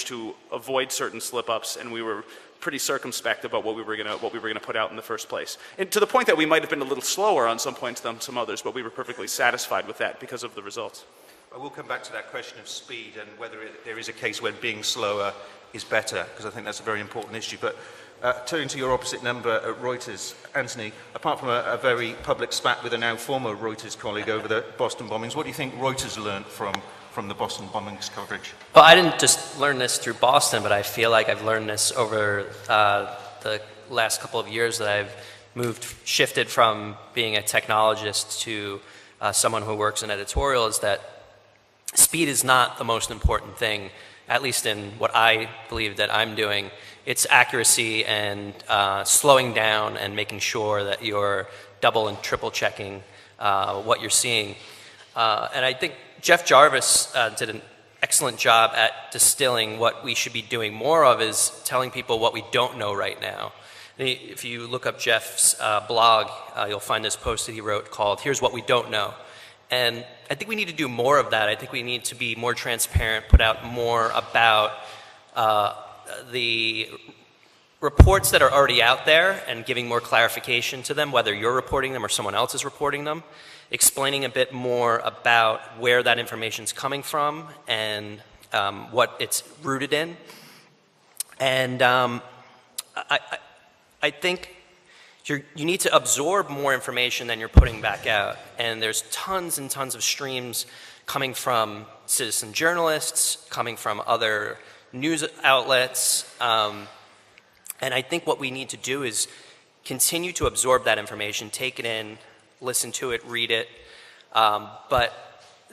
To avoid certain slip-ups, and we were pretty circumspect about what we were gonna put out in the first place. And to the point that we might have been a little slower on some points than some others, but we were perfectly satisfied with that because of the results. I will come back to that question of speed and whether there is a case when being slower is better, because I think that's a very important issue. But turning to your opposite number at Reuters, Anthony, apart from a very public spat with a now former Reuters colleague over the Boston bombings, what do you think Reuters learned from the Boston bombings coverage? Well, I didn't just learn this through Boston, but I feel like I've learned this over the last couple of years that I've shifted from being a technologist to someone who works in editorial, is that speed is not the most important thing, at least in what I believe that I'm doing. It's accuracy and slowing down and making sure that you're double and triple checking what you're seeing. And I think Jeff Jarvis did an excellent job at distilling what we should be doing more of, is telling people what we don't know right now. If you look up Jeff's blog, you'll find this post that he wrote called "Here's What We Don't Know." And I think we need to do more of that. I think we need to be more transparent, put out more about the reports that are already out there and giving more clarification to them, whether you're reporting them or someone else is reporting them, explaining a bit more about where that information is coming from and what it's rooted in. And I think you need to absorb more information than you're putting back out. And there's tons and tons of streams coming from citizen journalists, coming from other news outlets. And I think what we need to do is continue to absorb that information, take it in, listen to it, read it, but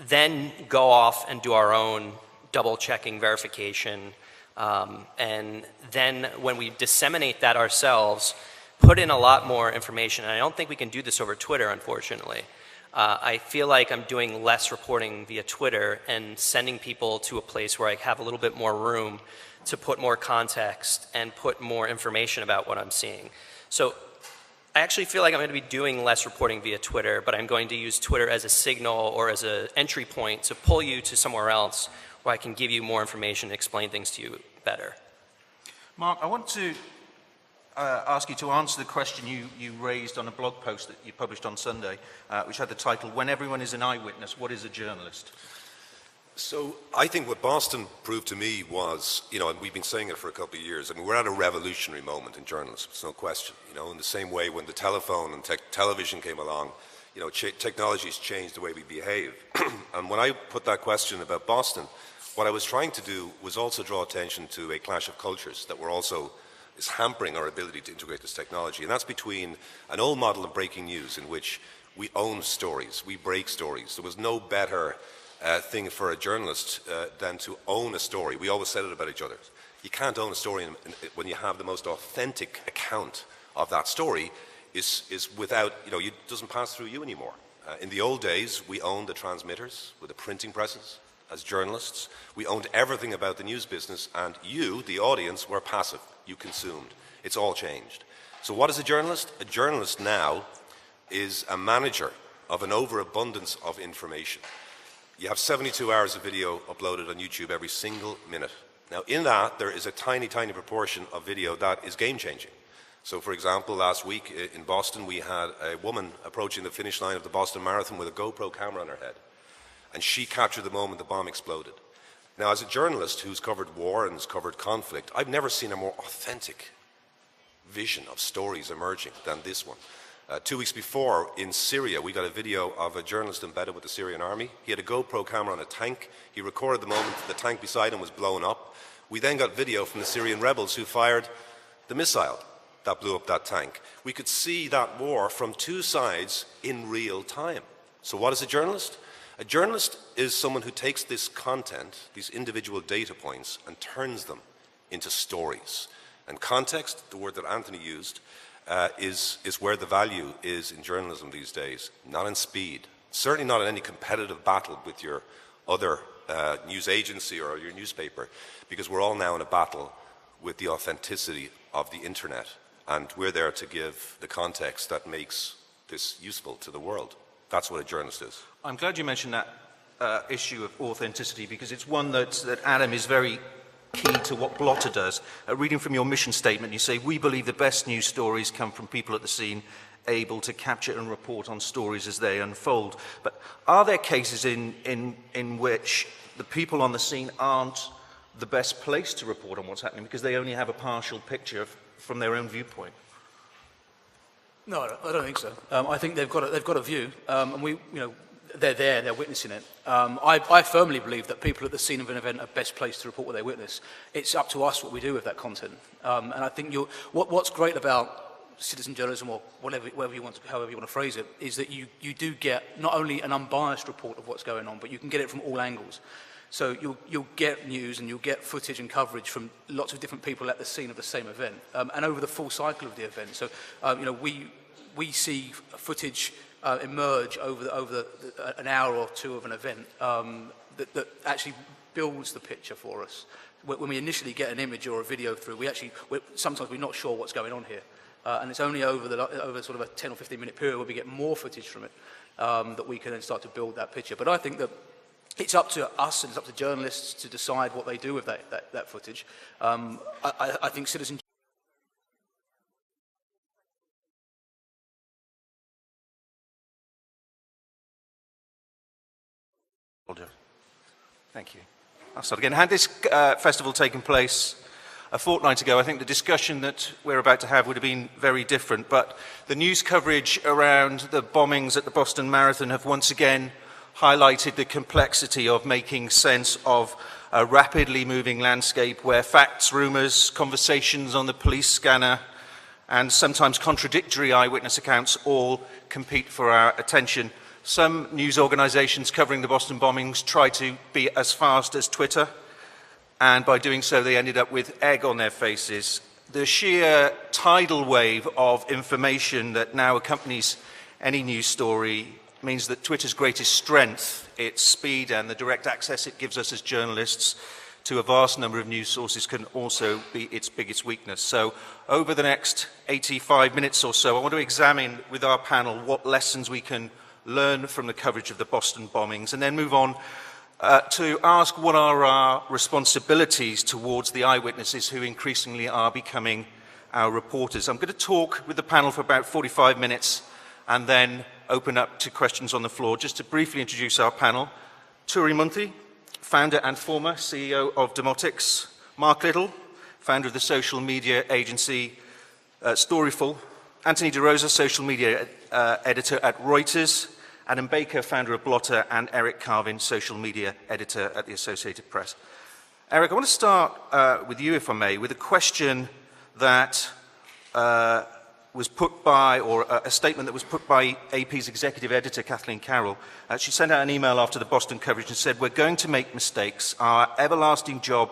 then go off and do our own double-checking verification. And then when we disseminate that ourselves, put in a lot more information. And I don't think we can do this over Twitter, unfortunately. I feel like I'm doing less reporting via Twitter and sending people to a place where I have a little bit more room to put more context and put more information about what I'm seeing. So I actually feel like I'm going to be doing less reporting via Twitter, but I'm going to use Twitter as a signal or as an entry point to pull you to somewhere else where I can give you more information and explain things to you better. Mark, I want to ask you to answer the question you raised on a blog post that you published on Sunday, which had the title, "When Everyone is an Eyewitness, What is a Journalist?" So I think what Boston proved to me was, and we've been saying it for a couple of years, we're at a revolutionary moment in journalism, it's no question. In the same way when the telephone and television came along, technology's changed the way we behave. And when I put that question about Boston, what I was trying to do was also draw attention to a clash of cultures that is hampering our ability to integrate this technology. And that's between an old model of breaking news in which we own stories, we break stories. There was no better thing for a journalist than to own a story. We always said it about each other. You can't own a story when you have the most authentic account of that story is without, it doesn't pass through you anymore. In the old days, we owned the transmitters with the printing presses. As journalists, we owned everything about the news business, and you, the audience, were passive. You consumed. It's all changed. So what is a journalist? A journalist now is a manager of an overabundance of information. You have 72 hours of video uploaded on YouTube every single minute. Now, in that, there is a tiny, tiny proportion of video that is game-changing. So, for example, last week in Boston, we had a woman approaching the finish line of the Boston Marathon with a GoPro camera on her head. And she captured the moment the bomb exploded. Now, as a journalist who's covered war and has covered conflict, I've never seen a more authentic vision of stories emerging than this one. 2 weeks before, in Syria, we got a video of a journalist embedded with the Syrian army. He had a GoPro camera on a tank. He recorded the moment the tank beside him was blown up. We then got video from the Syrian rebels who fired the missile that blew up that tank. We could see that war from two sides in real time. So what is a journalist? A journalist is someone who takes this content, these individual data points, and turns them into stories. And context, the word that Anthony used, is where the value is in journalism these days, not in speed. Certainly not in any competitive battle with your other news agency or your newspaper, because we're all now in a battle with the authenticity of the internet. And we're there to give the context that makes this useful to the world. That's what a journalist is. I'm glad you mentioned that issue of authenticity, because it's one that Adam is very key to what Blotter does. Reading from your mission statement, you say, "We believe the best news stories come from people at the scene able to capture and report on stories as they unfold." But are there cases in which the people on the scene aren't the best place to report on what's happening because they only have a partial picture from their own viewpoint? No, I don't think so. I think they've got a view, and they're there, they're witnessing it. I firmly believe that people at the scene of an event are best placed to report what they witness. It's up to us what we do with that content. And I think what's great about citizen journalism, or however you want to phrase it, is that you do get not only an unbiased report of what's going on, but you can get it from all angles. So you'll get news and you'll get footage and coverage from lots of different people at the scene of the same event, and over the full cycle of the event. So we see footage emerge over an hour or two of an event that actually builds the picture for us. When we initially get an image or a video through, sometimes we're not sure what's going on here. And it's only over sort of a 10 or 15 minute period where we get more footage from it that we can then start to build that picture. But I think that it's up to us and it's up to journalists to decide what they do with that footage. I think citizen Thank you. I'll start again. Had this festival taken place a fortnight ago, I think the discussion that we're about to have would have been very different. But the news coverage around the bombings at the Boston Marathon have once again highlighted the complexity of making sense of a rapidly moving landscape where facts, rumours, conversations on the police scanner, and sometimes contradictory eyewitness accounts all compete for our attention. Some news organisations covering the Boston bombings tried to be as fast as Twitter, and by doing so they ended up with egg on their faces. The sheer tidal wave of information that now accompanies any news story means that Twitter's greatest strength, its speed and the direct access it gives us as journalists to a vast number of news sources, can also be its biggest weakness. So over the next 85 minutes or so, I want to examine with our panel what lessons we can learn from the coverage of the Boston bombings, and then move on to ask what are our responsibilities towards the eyewitnesses who increasingly are becoming our reporters. I'm going to talk with the panel for about 45 minutes and then open up to questions on the floor. Just to briefly introduce our panel: Turi Munthi, founder and former CEO of Demotics; Mark Little, founder of the social media agency Storyful; Anthony DeRosa, social media editor at Reuters; Adam Baker, founder of Blotter; and Eric Carvin, social media editor at the Associated Press. Eric, I want to start with you, if I may, with a question that was put by, or a statement that was put by AP's executive editor, Kathleen Carroll. She sent out an email after the Boston coverage and said, "We're going to make mistakes. Our everlasting job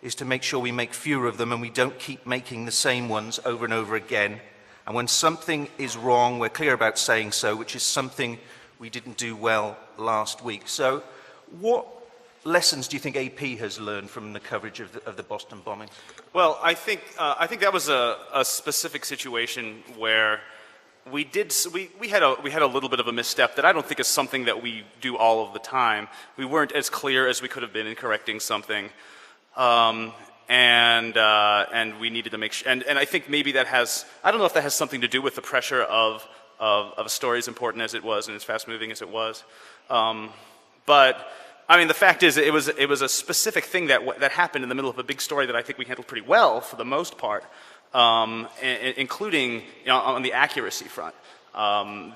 is to make sure we make fewer of them and we don't keep making the same ones over and over again. And when something is wrong, we're clear about saying so, which is something we didn't do well last week." So what lessons do you think AP has learned from the coverage of the Boston bombing? Well, I think that was a specific situation where we had a little bit of a misstep that I don't think is something that we do all of the time. We weren't as clear as we could have been in correcting something, and we needed to make sure. And I think maybe that has, I don't know if that has something to do with the pressure of a story as important as it was and as fast moving as it was, but. I mean, the fact is, it was a specific thing that happened in the middle of a big story that I think we handled pretty well for the most part, including on the accuracy front.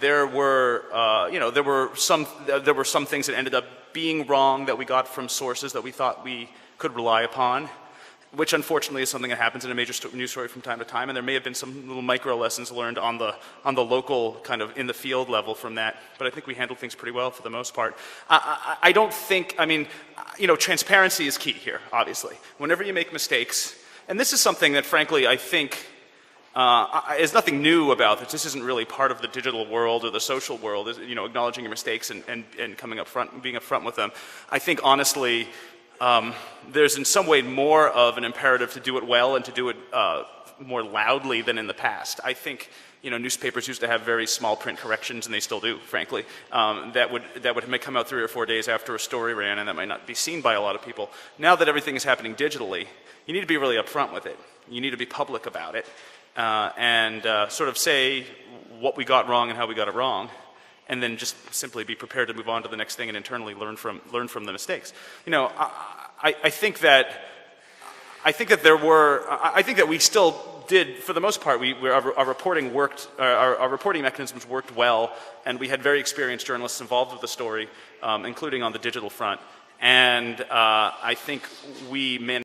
There were some things that ended up being wrong that we got from sources that we thought we could rely upon, which unfortunately is something that happens in a major news story from time to time, and there may have been some little micro lessons learned on the local, kind of in the field level from that, but I think we handled things pretty well for the most part. I don't think, I mean, transparency is key here, obviously. Whenever you make mistakes, and this is something that frankly I think is nothing new about this. This isn't really part of the digital world or the social world, acknowledging your mistakes and coming up front and being upfront with them. I think honestly, there's in some way more of an imperative to do it well and to do it more loudly than in the past. I think newspapers used to have very small print corrections, and they still do, frankly, that would come out 3 or 4 days after a story ran, and that might not be seen by a lot of people. Now that everything is happening digitally, you need to be really upfront with it. You need to be public about it, and sort of say what we got wrong and how we got it wrong, and then just simply be prepared to move on to the next thing and internally learn from the mistakes. I think that we still did, for the most part, our reporting worked, our reporting mechanisms worked well, and we had very experienced journalists involved with the story, including on the digital front. And I think we managed